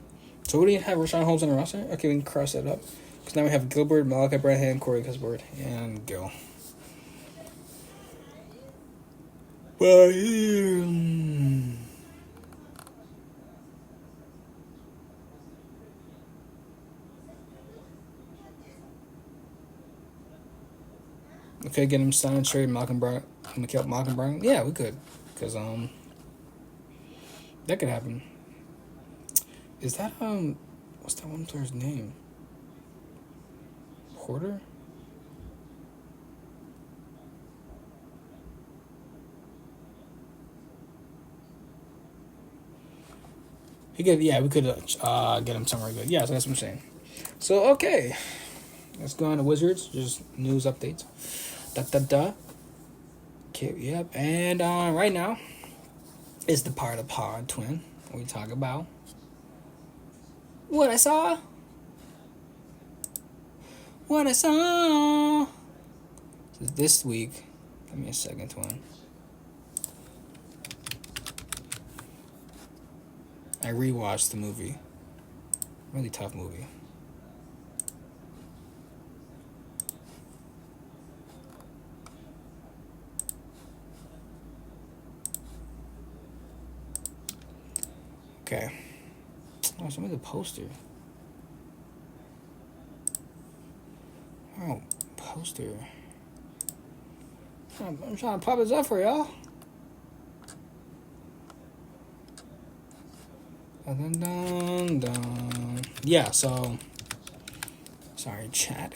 So we didn't have Rashawn Holmes on the roster? Okay, we can cross that up. Because now we have Gilbert, Malachi Branham, Corey Cusbert, and Gil. Well, okay, get him signed, trade Malcolm Brown. Yeah, we could. Because, that could happen. Is that, what's that one player's name? Porter? We could get him somewhere good. Yeah, so that's what I'm saying. So, okay. Let's go on to Wizards. Just news updates. Okay, yep. And right now, it's the part of the pod, twin. We talk about what I saw. So this week, give me a second, twin. I rewatched the movie. Really tough movie. Okay. Oh, some of the poster. Oh, poster. I'm trying to pop this up for y'all. Dun, dun, dun. Yeah, so. Sorry, chat.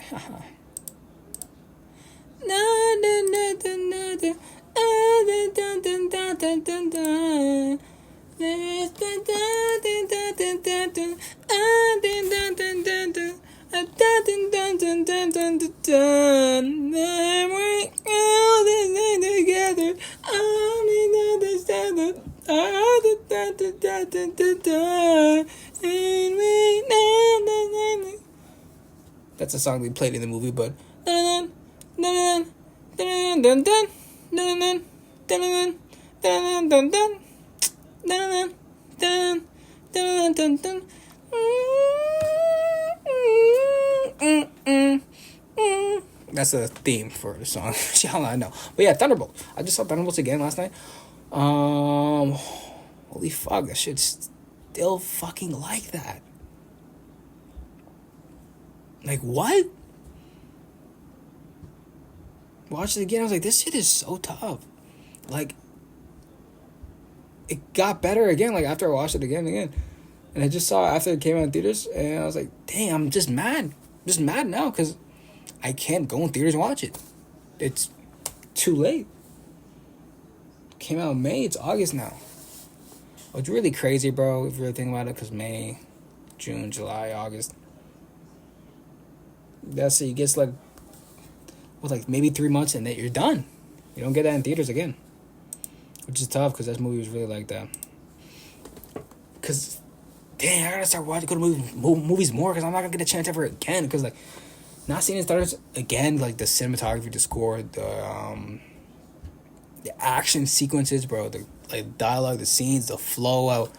dun, dun, dun, dun. Then we all this together. Only understand the and we. That's a song they played in the movie, but. Dun, dun, dun, dun, dun, dun, dun, dun, dun, dun, dun, dun. Dun, dun, dun, dun, dun. That's the theme for the song. I know. But yeah, Thunderbolt. I just saw Thunderbolts again last night. Holy fuck, that shit's still fucking like that. Like, what? Watched it again, I was like, this shit is so tough. Like, it got better again, like, after I watched it again and again. And I just saw it after it came out in theaters, and I was like, dang, I'm just mad. Just mad now, because I can't go in theaters and watch it. It's too late. It came out in May, it's August now. It's really crazy, bro, if you really think about it, because May, June, July, August. That's it, you get like, with like maybe 3 months, and then you're done. You don't get that in theaters again. Which is tough, because that movie was really like that. Because, dang, I gotta start watching, go to movies more, because I'm not gonna get a chance ever again. Because, like, not seeing it start again, like the cinematography, the score, the action sequences, bro, the like dialogue, the scenes, the flow out,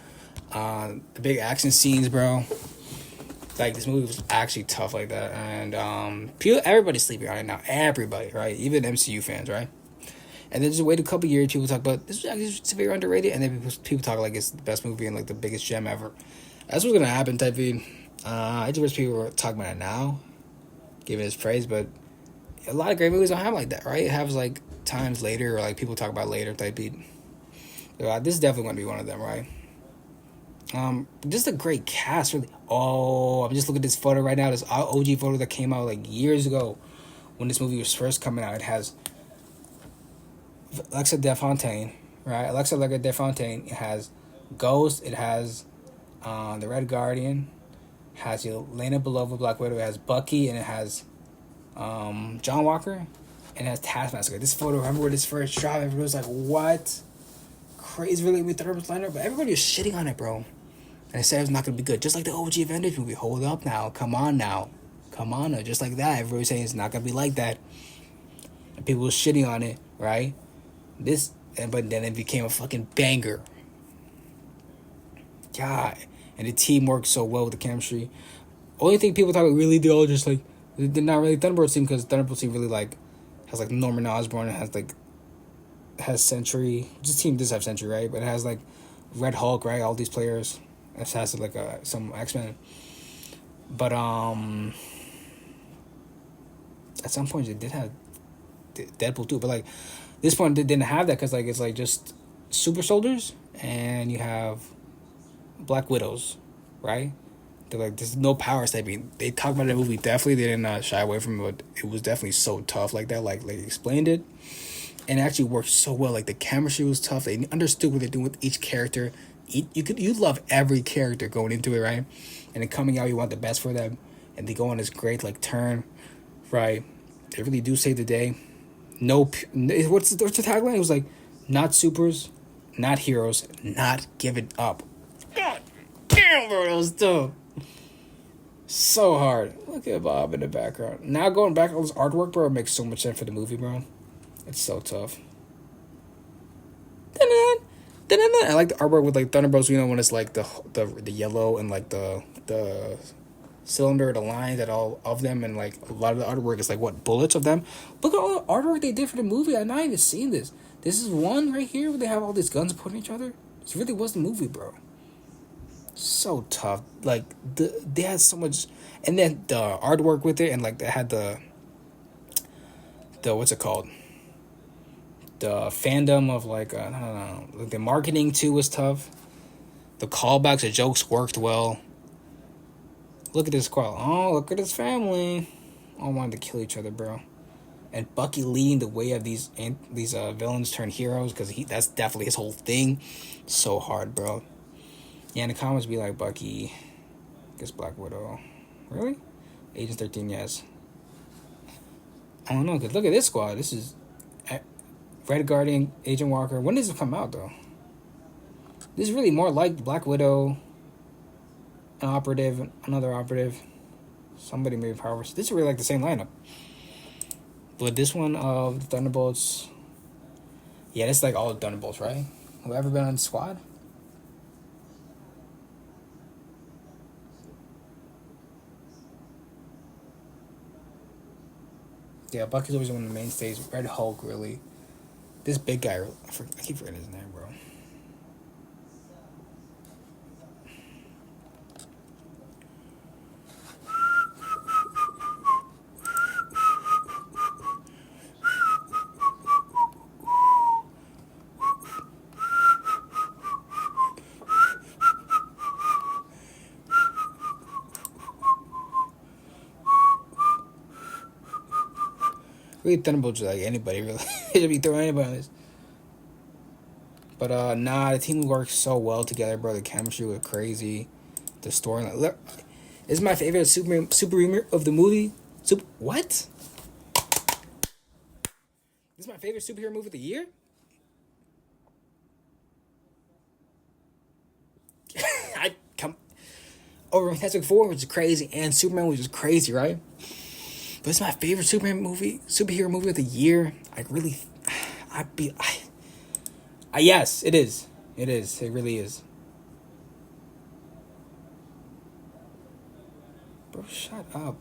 the big action scenes, bro. Like, this movie was actually tough like that, and everybody's sleeping on it now. Everybody, right? Even MCU fans, right? And then just wait a couple years, people talk about this was actually severe underrated, and then people talk like it's the best movie and like the biggest gem ever. That's what's gonna happen, type thing. I just wish people were talking about it now, giving it its praise. But a lot of great movies don't have like that, right? It has like times later, or like people talk about later, type thing. This is definitely gonna be one of them, right? Just a great cast, really. Oh, I'm just looking at this photo right now. This OG photo that came out like years ago when this movie was first coming out. It has Alexa DeFontaine, right? Alexa DeFontaine. It has Ghost. It has the Red Guardian. It has Elena Belova, Black Widow. It has Bucky, and it has John Walker, and it has Taskmaster. This photo, I remember when this first dropped, everybody was like, what? Crazy, really? We thought it was liner, but everybody was shitting on it, bro. And I said it was not going to be good. Just like the OG Avengers movie. Hold up now. Come on now. Just like that. Everybody was saying it's not going to be like that. And people were shitting on it, right? But then it became a fucking banger. God. And the team worked so well with the chemistry. Only thing people talk about really do, just like, they're not really Thunderbolts team, because Thunderbolts team really like has like Norman Osborn. It has Sentry. This team does have Sentry, right? But it has like Red Hulk, right? All these players. It has like some X-Men. But at some point they did have Deadpool too. But like this point they didn't have that, because like it's like just super soldiers, and you have Black Widows, right? They're like, there's no powers. I mean, they talked about the movie. Definitely they didn't shy away from it, but it was definitely so tough like that. Like they explained it. And it actually worked so well. Like the chemistry was tough. They understood what they're doing with each character. You love every character going into it, right? And then coming out, you want the best for them. And they go on this great like turn, right? They really do save the day. What's the tagline? It was like, not supers, not heroes, not giving up. God damn, bro, that was dope. So hard. Look at Bob in the background. Now going back all this artwork, bro, it makes so much sense for the movie, bro. It's so tough. I like the artwork with like Thunderbolts, when it's like the yellow and like the cylinder, the line that all of them, and like a lot of the artwork is like bullets of them. Look at all the artwork they did for the movie. I've not even seen this. This is one right here where they have all these guns pointing at each other. This really was the movie, bro. So tough. Like they had so much, and then the artwork with it, and like they had the what's it called? The fandom of like I don't know, like the marketing too was tough. The callbacks, the jokes worked well. Look at this squad. Oh, look at his family. All wanted to kill each other, bro. And Bucky leading the way of these villains turn heroes, because that's definitely his whole thing. So hard, bro. Yeah, in the comments be like, Bucky gets Black Widow. Really? Agent 13, yes. I don't know, because look at this squad. This is Red Guardian, Agent Walker. When does it come out, though? This is really more like Black Widow, an operative, another operative, somebody maybe powers. This is really like the same lineup. But this one of the Thunderbolts, yeah, this is like all the Thunderbolts, right? Who ever been on the squad? Yeah, Bucky's always one of the mainstays. Red Hulk, really. This big guy, I keep forgetting his name, bro. Really, Thunderbolts are like anybody, really. They should be throwing anybody on this. But, nah, the team works so well together, bro. The chemistry was crazy. The storyline. Look, this is my favorite superhero of the movie. What? This is my favorite superhero movie of the year? Over Fantastic Four, which is crazy, and Superman, which is crazy, right? But it's my favorite superhero movie of the year. Yes, it is. It is. It really is. Bro, shut up.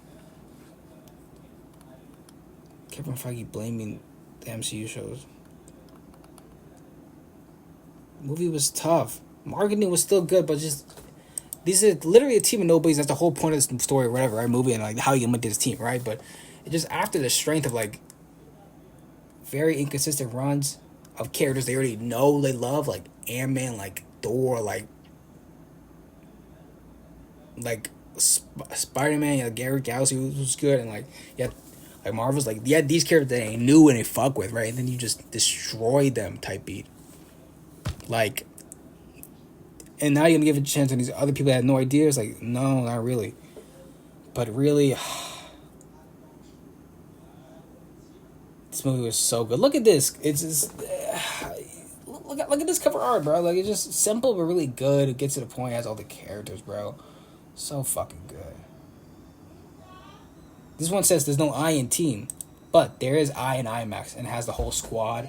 Kevin Feige blaming the MCU shows. The movie was tough. Marketing was still good, but just these are literally a team of nobodies. That's the whole point of this story or whatever, right? Movie and like how you make this team, right? But it just after the strength of like very inconsistent runs of characters they already know they love, like Ant-Man, like Thor, like Spider-Man, like Gary Galaxy was good, and like like Marvel's like these characters that they knew and they fuck with, right? And then you just destroy them type beat. Like, and now you're gonna give a chance to these other people that had no idea. It's like, no, not really. But really, this movie was so good. Look at this. It's just, look at this cover art, bro. Like, it's just simple but really good. It gets to the point. It has all the characters, bro. So fucking good. This one says there's no I in team, but there is I in IMAX, and it has the whole squad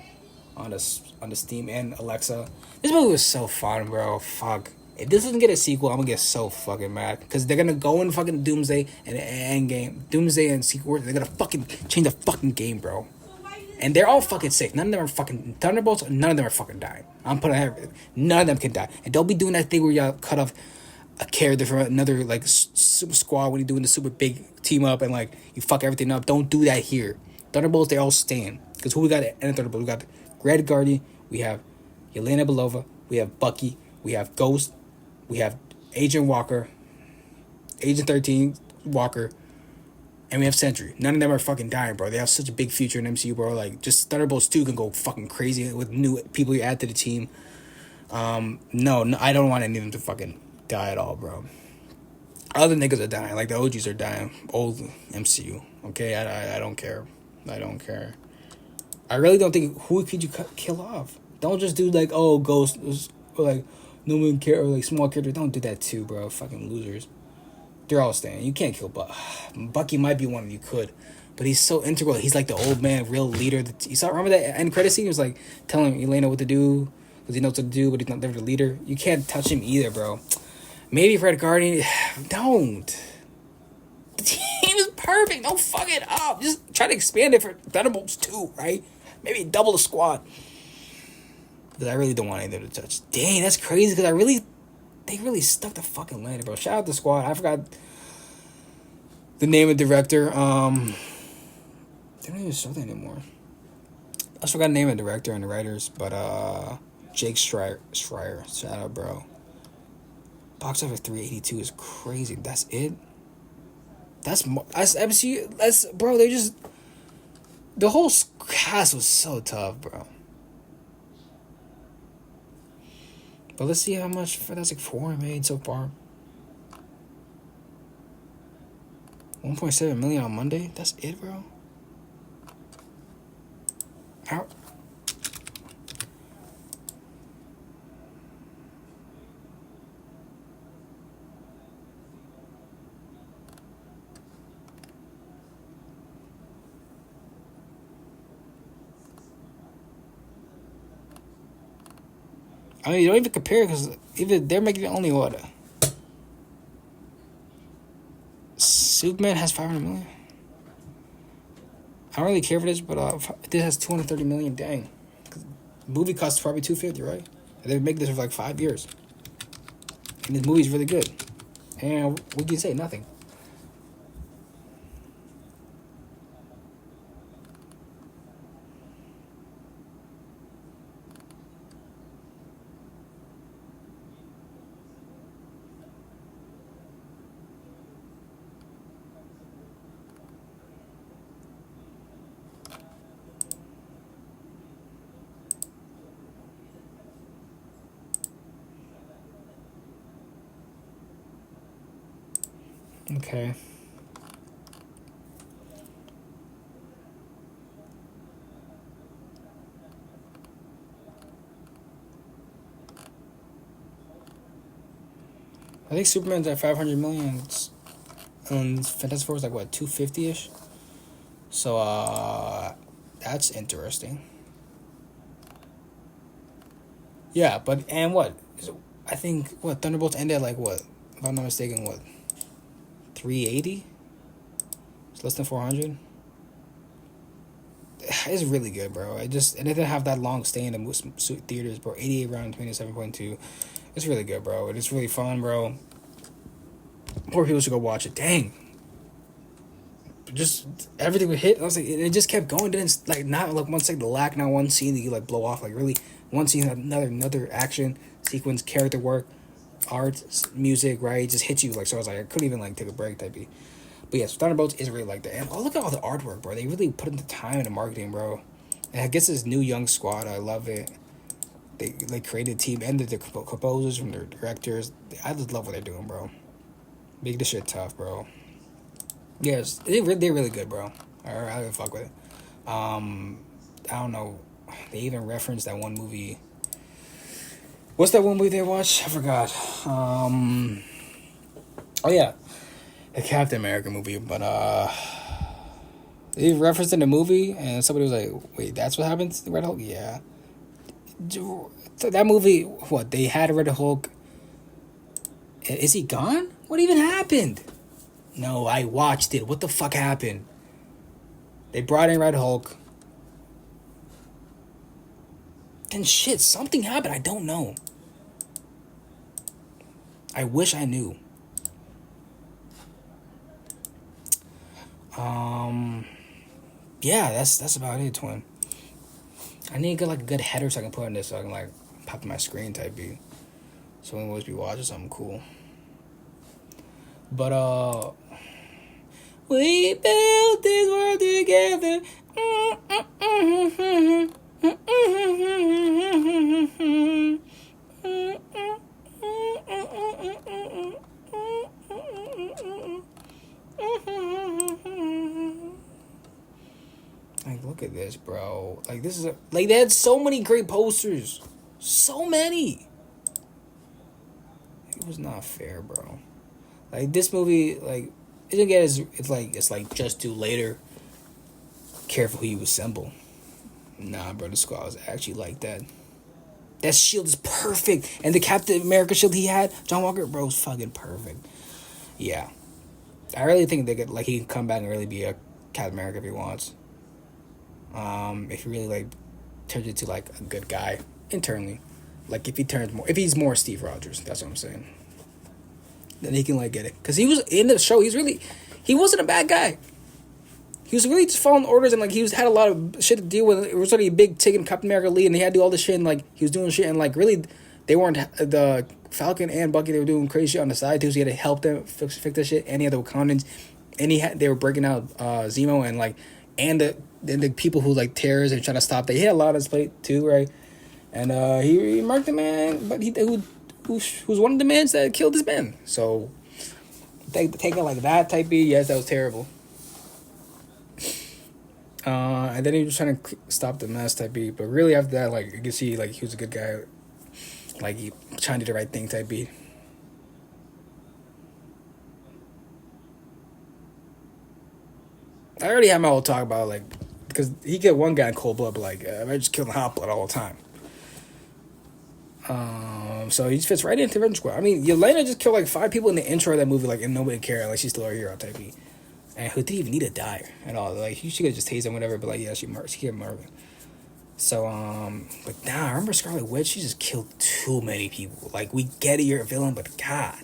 on the Steam and Alexa. This movie was so fun, bro. Fuck. If this doesn't get a sequel, I'm gonna get so fucking mad. Because they're gonna go in fucking Doomsday and Endgame. Doomsday and Secret Wars, they're gonna fucking change the fucking game, bro. And they're all fucking safe. None of them are fucking Thunderbolts. None of them are fucking dying. I'm putting everything. None of them can die. And don't be doing that thing where y'all cut off a character from another like super squad when you're doing the super big team up and like you fuck everything up. Don't do that here. Thunderbolts, they all stand. Because who we got in Thunderbolts? We got Red Guardian. We have Yelena Belova. We have Bucky. We have Ghost. We have Agent Walker. Agent 13 Walker. And we have Sentry. None of them are fucking dying, bro. They have such a big future in MCU, bro. Like, just Thunderbolts 2 can go fucking crazy with new people you add to the team. No, I don't want any of them to fucking die at all, bro. Other niggas are dying. Like, the OGs are dying. Old MCU. Okay? I don't care. I don't care. I really don't think... Who could you kill off? Don't just do, like, oh, Ghost... Or, like, no one care... Or, like, small character. Don't do that, too, bro. Fucking losers. They're all staying. You can't kill Bucky. Might be one you could. But he's so integral. He's, like, the old man, real leader. You saw... Remember that end credit scene? He was, like, telling Elena what to do... Because he knows what to do, but he's not never the leader. You can't touch him either, bro. Maybe Red Guardian... Don't. The team is perfect. Don't fuck it up. Just try to expand it for Thunderbolts 2, right? Maybe double the squad. Because I really don't want anything to touch. Dang, that's crazy. Because they really stuck the fucking landing, bro. Shout out the squad. I forgot the name of the director. They don't even show that anymore. I forgot the name of the director and the writers. But, Jake Schreier. Shout out, bro. Box office 382 is crazy. That's it? That's MCU. That's, bro, they just... The whole cast was so tough, bro. But let's see how much Fantastic Four made so far. 1.7 million on Monday? That's it, bro? I mean, you don't even compare because even they're making only what? Superman has 500 million. I don't really care for this, but this has 230 million. Dang, the movie costs probably 250, right? And they've made this for like 5 years, and this movie's really good. And what can you say? Nothing. Okay. I think Superman's at 500 million, and Fantastic Four is like what 250 ish. So that's interesting. Yeah, but and what? I think what Thunderbolts ended at like what? If I'm not mistaken, what 380? It's less than 400. It's really good, bro. It didn't have that long stay in the theaters, bro. 88 round 27.2. It's really good, bro. It's really fun, bro. More people should go watch it. Dang. Just everything would hit. I was like, it just kept going. Didn't like not like one second to lack, not one scene that you like blow off. Like really, one scene another action sequence, character work, art, music, right? It just hit you like so. I was like, I couldn't even like take a break type. But yes, Thunderbolts is really like that. And look at all the artwork, bro. They really put in the time and the marketing, bro. And I guess this new young squad, I love it. They created a team and the composers from their directors. I just love what they're doing, bro. Make this shit tough, bro. Yes, they're really good, bro. I don't fuck with it. I don't know. They even referenced that one movie. What's that one movie they watched? I forgot. Oh yeah, the Captain America movie. But they referenced in the movie, and somebody was like, "Wait, that's what happens to Red Hulk?" Yeah. So that movie, what they had Red Hulk. Is he gone? What even happened? No, I watched it. What the fuck happened? They brought in Red Hulk. Then shit, something happened. I don't know. I wish I knew. Yeah, that's about it, twin. I need to get like a good header so I can put in this so I can like pop in my screen type beat. So we always be watching something cool. But we built this world together. Like, look at this, bro. Like, this is like they had so many great posters, so many. It was not fair, bro. Like this movie, like it didn't get as it's like just do later. Careful who you assemble. Nah, bro, the squad was actually like that. That shield is perfect, and the Captain America shield he had, John Walker, bro, was fucking perfect. Yeah, I really think they could like he can come back and really be a Captain America if he wants. If he really like turns into like a good guy internally, like if he's more Steve Rogers, that's what I'm saying. Then he can like get it because he was in the show. He wasn't a bad guy. He was really just following orders and like had a lot of shit to deal with. It was already a big taking Captain America lead and he had to do all this shit and like he was doing shit and like really they weren't the Falcon and Bucky, they were doing crazy shit on the side too, so he had to help them fix that shit. And he had the Wakandans and they were breaking out Zemo and like and the people who like terrorists and trying to stop. They had a lot on his plate too, right? And he marked the man, but who's one of the men that killed his men. So take it like that type B. Yes, that was terrible. And then he was trying to stop the mess type B. But really after that, like you can see, like he was a good guy. Like he trying to do the right thing type B. I already had my whole talk about like because he killed one guy in cold blood, but like I just killed in hot blood all the time. So he just fits right into the Avengers Squad. I mean, Yelena just killed like 5 people in the intro of that movie, like, and nobody cared. Like, she's still our hero type beat. And who didn't even need to die at all. Like, she could have just tased him, whatever, but like, yeah, she killed Marvin. So, but now, I remember Scarlet Witch, she just killed too many people. Like, we get it, you're a villain, but god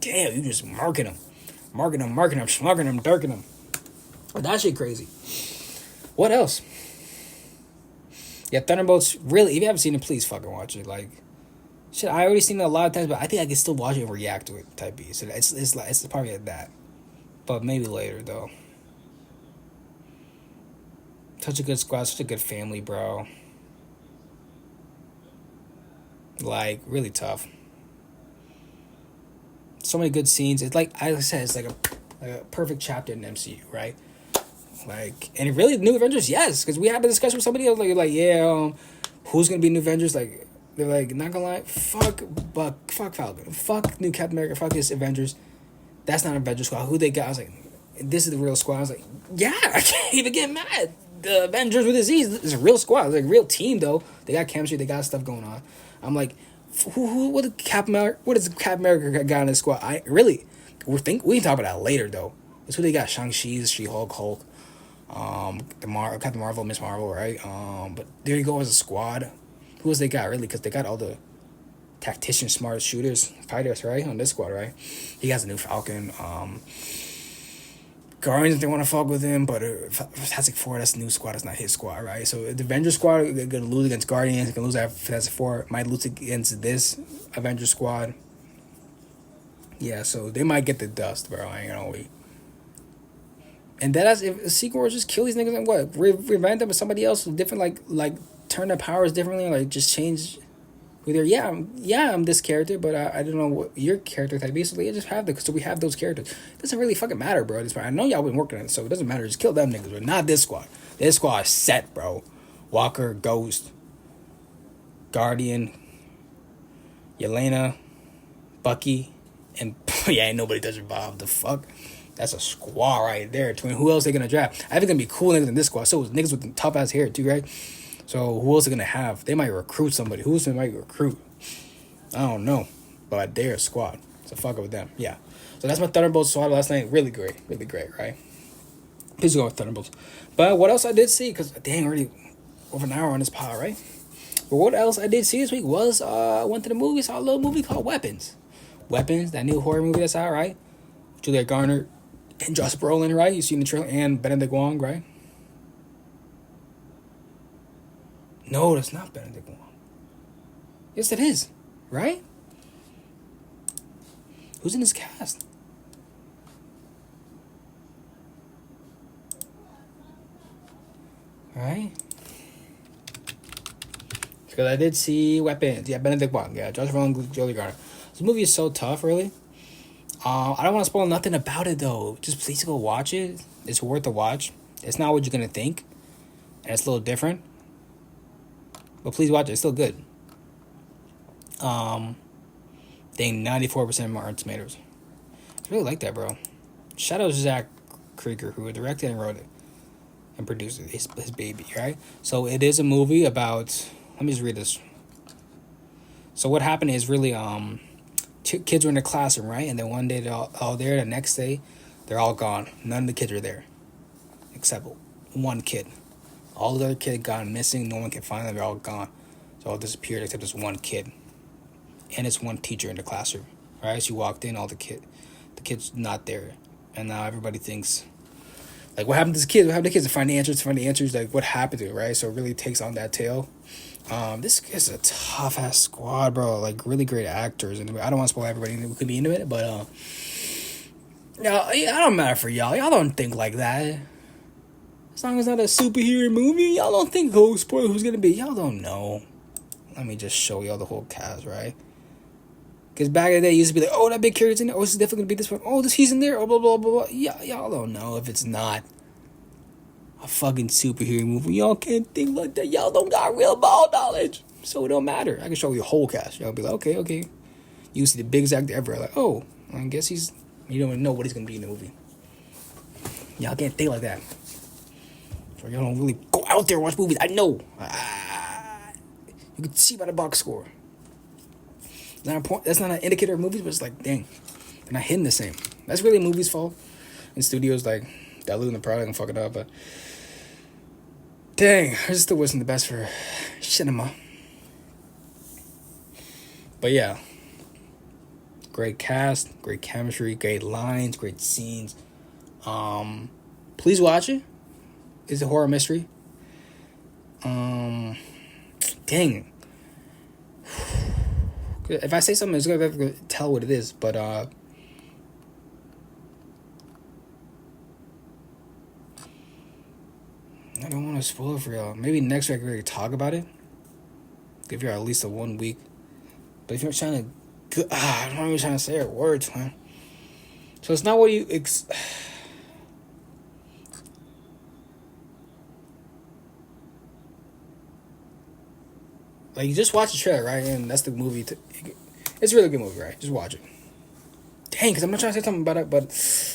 damn, you just marking them, schmugging them, darking them. Oh, that shit crazy. What else? Yeah, Thunderbolts, really, if you haven't seen it, please fucking watch it. Like, shit, I already seen it a lot of times, but I think I can still watch it and react to it, type B. So it's probably like that. But maybe later, though. Such a good squad, such a good family, bro. Like, really tough. So many good scenes. It's like I said, it's like a perfect chapter in MCU, right? Like, and it really, New Avengers, yes, because we had a discussion with somebody else, like yeah, who's gonna be New Avengers? Like, they're like, not gonna lie, fuck Buck, fuck Falcon, fuck New Captain America, fuck this Avengers. That's not Avengers squad. Who they got? I was like, this is the real squad. I was like, yeah, I can't even get mad. The Avengers with disease is a real squad. It's like a real team though. They got chemistry. They got stuff going on. I'm like, what is Captain America got in the squad? We can talk about that later though. It's who they got. Shang-Chi, She-Hulk, Hulk, Captain Marvel, Miss Marvel, right? But there you go as a squad. Who else they got really? Because they got all the tacticians, smart shooters, fighters, right? On this squad, right? He has a new Falcon. Guardians, they want to fuck with him, but Fantastic Four, that's a new squad. That's not his squad, right? So the Avengers squad, they're going to lose against Guardians. They're going to lose at Fantastic Four. Might lose against this Avengers squad. Yeah, so they might get the dust, bro. I ain't going to wait. And that's if Secret Wars just kill these niggas and what? Revamp them with somebody else different, like turn their powers differently, like just change who they're. Yeah, I'm this character, but I don't know what your character type. Basically, I just have so we have those characters. It doesn't really fucking matter, bro. At this point, I know y'all been working on it, so it doesn't matter. Just kill them niggas, but not this squad. This squad is set, bro. Walker, Ghost, Guardian, Yelena, Bucky, and yeah, ain't nobody touching Bob. The fuck. That's a squad right there. Who else they gonna draft? I think it's gonna be cool niggas in this squad. So niggas with tough ass hair too, right? So who else they gonna have? They might recruit somebody. Who else they might recruit? I don't know, but they're a squad. So fuck it with them. Yeah. So that's my Thunderbolts squad last night. Really great, right? Please go with Thunderbolts. But what else I did see? Because dang, already over an hour on this pod, right? But what else I did see this week was I went to the movie, saw a little movie called Weapons. Weapons, that new horror movie that's out, right? Juliette Garner and Josh Brolin, right? You seen the trailer, and Benedict Wong, right? No, that's not Benedict Wong. Yes, it is, right? Who's in this cast? Right? Because I did see Weapons. Yeah, Benedict Wong. Yeah, Josh Brolin, Juliette Garner. This movie is so tough, really. I don't want to spoil nothing about it, though. Just please go watch it. It's worth a watch. It's not what you're going to think. And it's a little different. But please watch it. It's still good. Dang, 94% Rotten Tomatoes. I really like that, bro. Shout out to Zach Krieger, who directed and wrote it. And produced it. His baby, right? So it is a movie about... Let me just read this. So what happened is really... Two kids were in the classroom, right? And then one day they're all there. The next day, they're all gone. None of the kids are there. Except one kid. All the other kids gone missing. No one can find them. They're all gone. So all disappeared except this one kid. And it's one teacher in the classroom. Right? She walked in, the kid's not there. And now everybody thinks, like, what happened to this kid? What happened to the kids? To find the answers, like, what happened to it, right? So it really takes on that tale. This is a tough ass squad, bro. Like, really great actors, and I don't want to spoil everybody who could be into it, but yeah, I don't matter for y'all. Y'all don't think like that. As long as it's not a superhero movie, y'all don't think spoil who's gonna be. Y'all don't know. Let me just show y'all the whole cast, right? Because back in the day, it used to be like, oh, that big character's in there. Oh, this is definitely gonna be this one. Oh, he's in there. Oh, blah blah blah blah. Yeah, y'all don't know if it's not a fucking superhero movie. Y'all can't think like that. Y'all don't got real ball knowledge. So it don't matter. I can show you the whole cast. Y'all be like, okay. You see the biggest actor ever. Like, oh, I guess you don't even know what he's going to be in the movie. Y'all can't think like that. So y'all don't really go out there and watch movies. I know. You can see by the box score. That's not an indicator of movies, but it's like, dang, they're not hitting the same. That's really a movie's fault. And studios like diluting the product and fucking up. But dang, I just still wishing the best for cinema. But yeah, great cast, great chemistry, great lines, great scenes. Please watch it. It's a horror mystery. Dang. If I say something, it's gonna tell what it is. But I don't want to spoil it for y'all. Maybe next week we can talk about it. Give you at least a 1 week. But if you're trying to, I don't know what you're trying to say or words, man. So it's not what you like. You just watch the trailer, right? And that's the movie. It's a really good movie, right? Just watch it. Dang, because I'm not trying to say something about it, but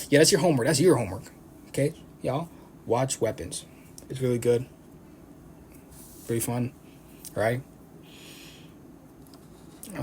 yeah, that's your homework. That's your homework. Okay, y'all, watch Weapons. It's really good. Pretty fun, right? I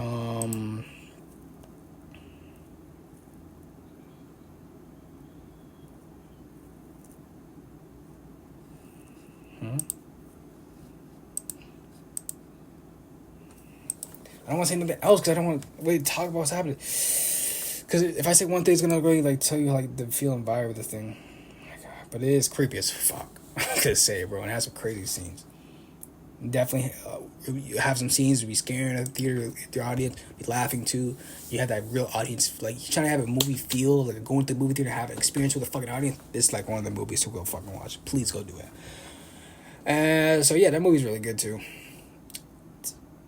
don't want to say anything else because I don't want to really talk about what's happening. Because if I say one thing, it's gonna really like tell you like the feeling vibe of the thing. Oh my God. But it is creepy as fuck. I could say it, bro. And it has some crazy scenes. Definitely, you have some scenes to be scaring at the theater, the audience, be laughing too. You have that real audience, like you're trying to have a movie feel, like going to the movie theater, have an experience with a fucking audience. This is like one of the movies to go fucking watch. Please go do it. So yeah, that movie's really good too.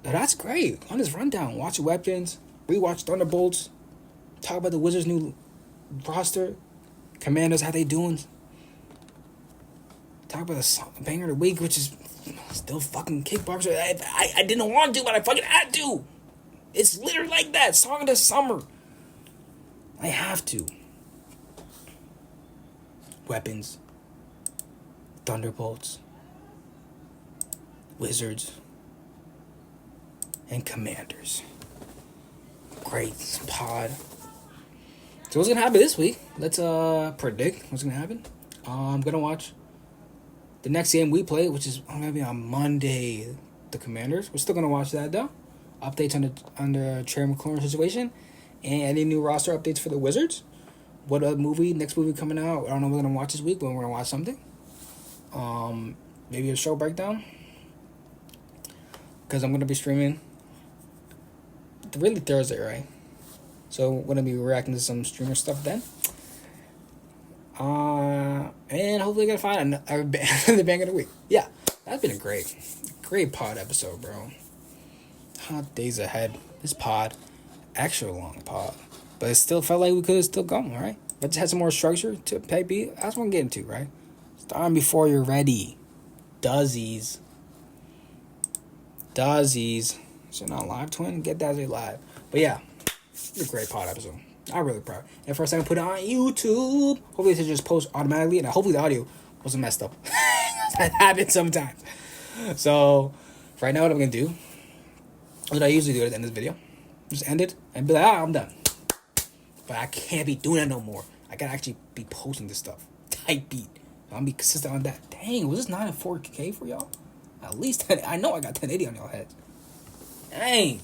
That's great. On this rundown, watch Weapons, rewatch Thunderbolts, talk about the Wizards' new roster, Commanders, how they doing. Talk about the banger of the week, which is still fucking Kickboxer. I didn't want to, but I fucking had to. It's literally like that. Song of the summer. I have to. Weapons. Thunderbolts. Wizards. And Commanders. Great pod. So what's gonna happen this week? Let's predict what's gonna happen. I'm gonna watch the next game we play, which is gonna be on Monday. The Commanders. We're still gonna watch that though. Updates on the Trey McLaurin situation, and any new roster updates for the Wizards. What next movie coming out? I don't know. We're gonna watch this week, but we're gonna watch something. Maybe a show breakdown. Because I'm gonna be streaming. Really Thursday, right? So we're gonna be reacting to some streamer stuff then. And hopefully gonna find another bang of the week. Yeah, that's been a great pod episode, bro. Hot days ahead. This pod, extra long pod, but it still felt like we could have still gone, right? But just had some more structure to pay beat. That's what I'm getting to, right? Starting before you're ready. Dozzies. So not live, twin. Get that live. But yeah, it's a great pod episode. I'm really proud. And first time I put it on YouTube. Hopefully it just post automatically, and hopefully the audio wasn't messed up. That happens sometimes. So right now, what I'm gonna do, what I usually do at the end of the video, just end it and be like, I'm done. But I can't be doing that no more. I gotta actually be posting this stuff. Tight beat. I'm gonna be consistent on that. Dang, was this not in 4K for y'all? At least 10. I know I got 1080 on y'all heads. Dang.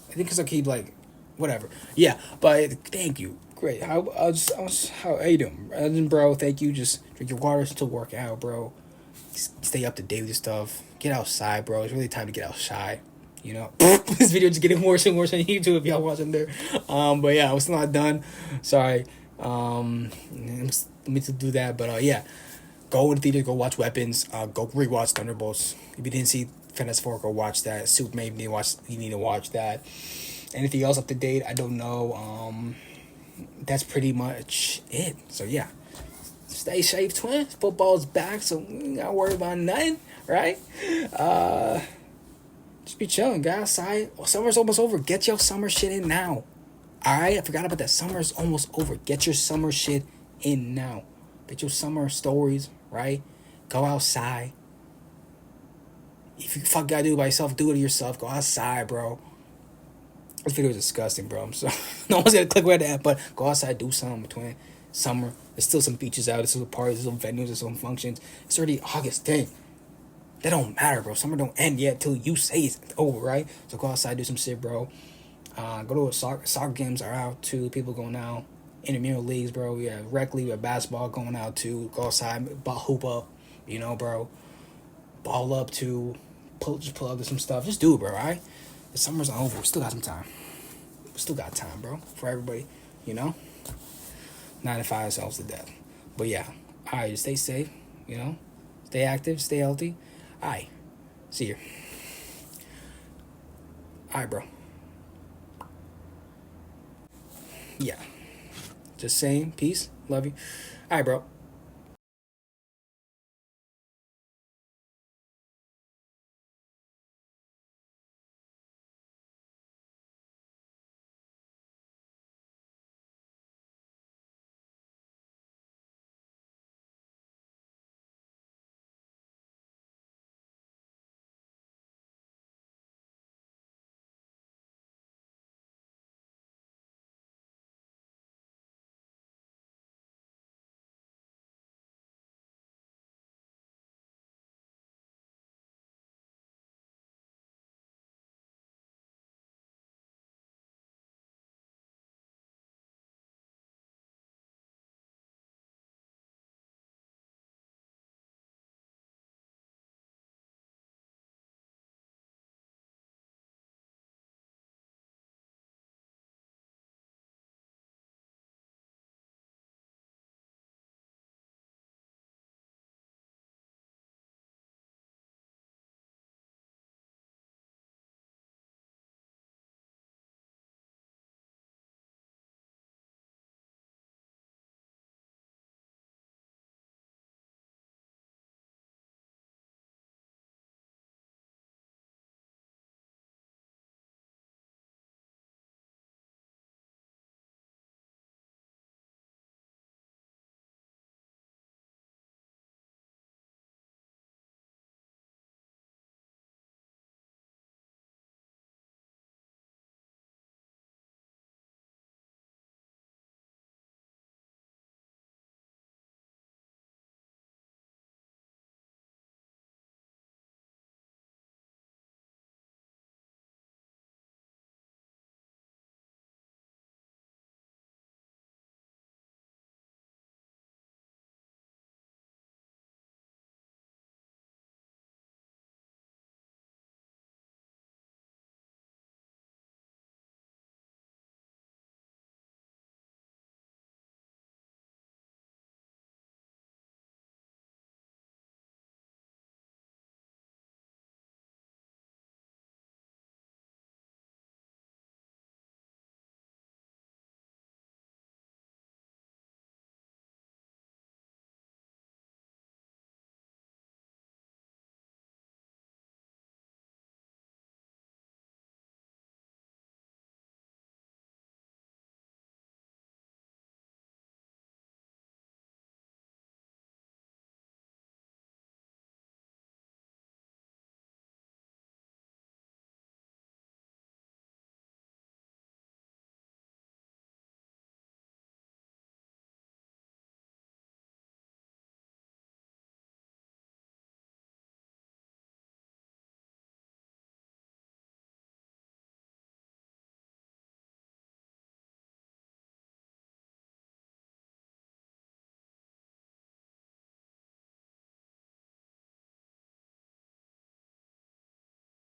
I think because I keep like, whatever. Yeah, but thank you. Great. How you doing? Bro, thank you. Just drink your water, still work out, bro. Stay up to date with your stuff. Get outside, bro. It's really time to get outside. You know, this video is getting worse and worse on YouTube if y'all watching there. But yeah, I was still not done. Sorry. Let me to do that, but yeah. Go to the theater, go watch Weapons, go rewatch Thunderbolts. If you didn't see Fantastic Four, go watch that. Superman, you need to watch that. Anything else up to date, I don't know. That's pretty much it. So yeah. Stay safe, twin. Football's back, so we ain't gotta worry about nothing, right? Just be chilling, go outside. Well, summer's almost over. Get your summer shit in now. Alright? I forgot about that. Summer's almost over. Get your summer shit in now. Get your summer stories, right? Go outside. If you gotta do it by yourself, do it yourself. Go outside, bro. This video is disgusting, bro. So no one's gonna click right that, but go outside, do something between summer. There's still some beaches out. There's still parties. There's some venues. There's some functions. It's already August. Dang. That don't matter, bro. Summer don't end yet till you say it's over, right? So go outside, do some shit, bro. Go to a soccer games are out too. People going out. Intramural leagues, bro. We have rec league, we have basketball going out too. Go outside, ball hoop up, bro. Ball up too. Just pull up to some stuff. Just do it, bro. Alright. The summer's not over. We still got some time. We still got time, bro. For everybody, 9 to 5 ourselves to death. But yeah, alright. Stay safe. Stay active. Stay healthy. Alright. See you. Alright, bro. Yeah. Just saying. Peace. Love you. Alright, bro.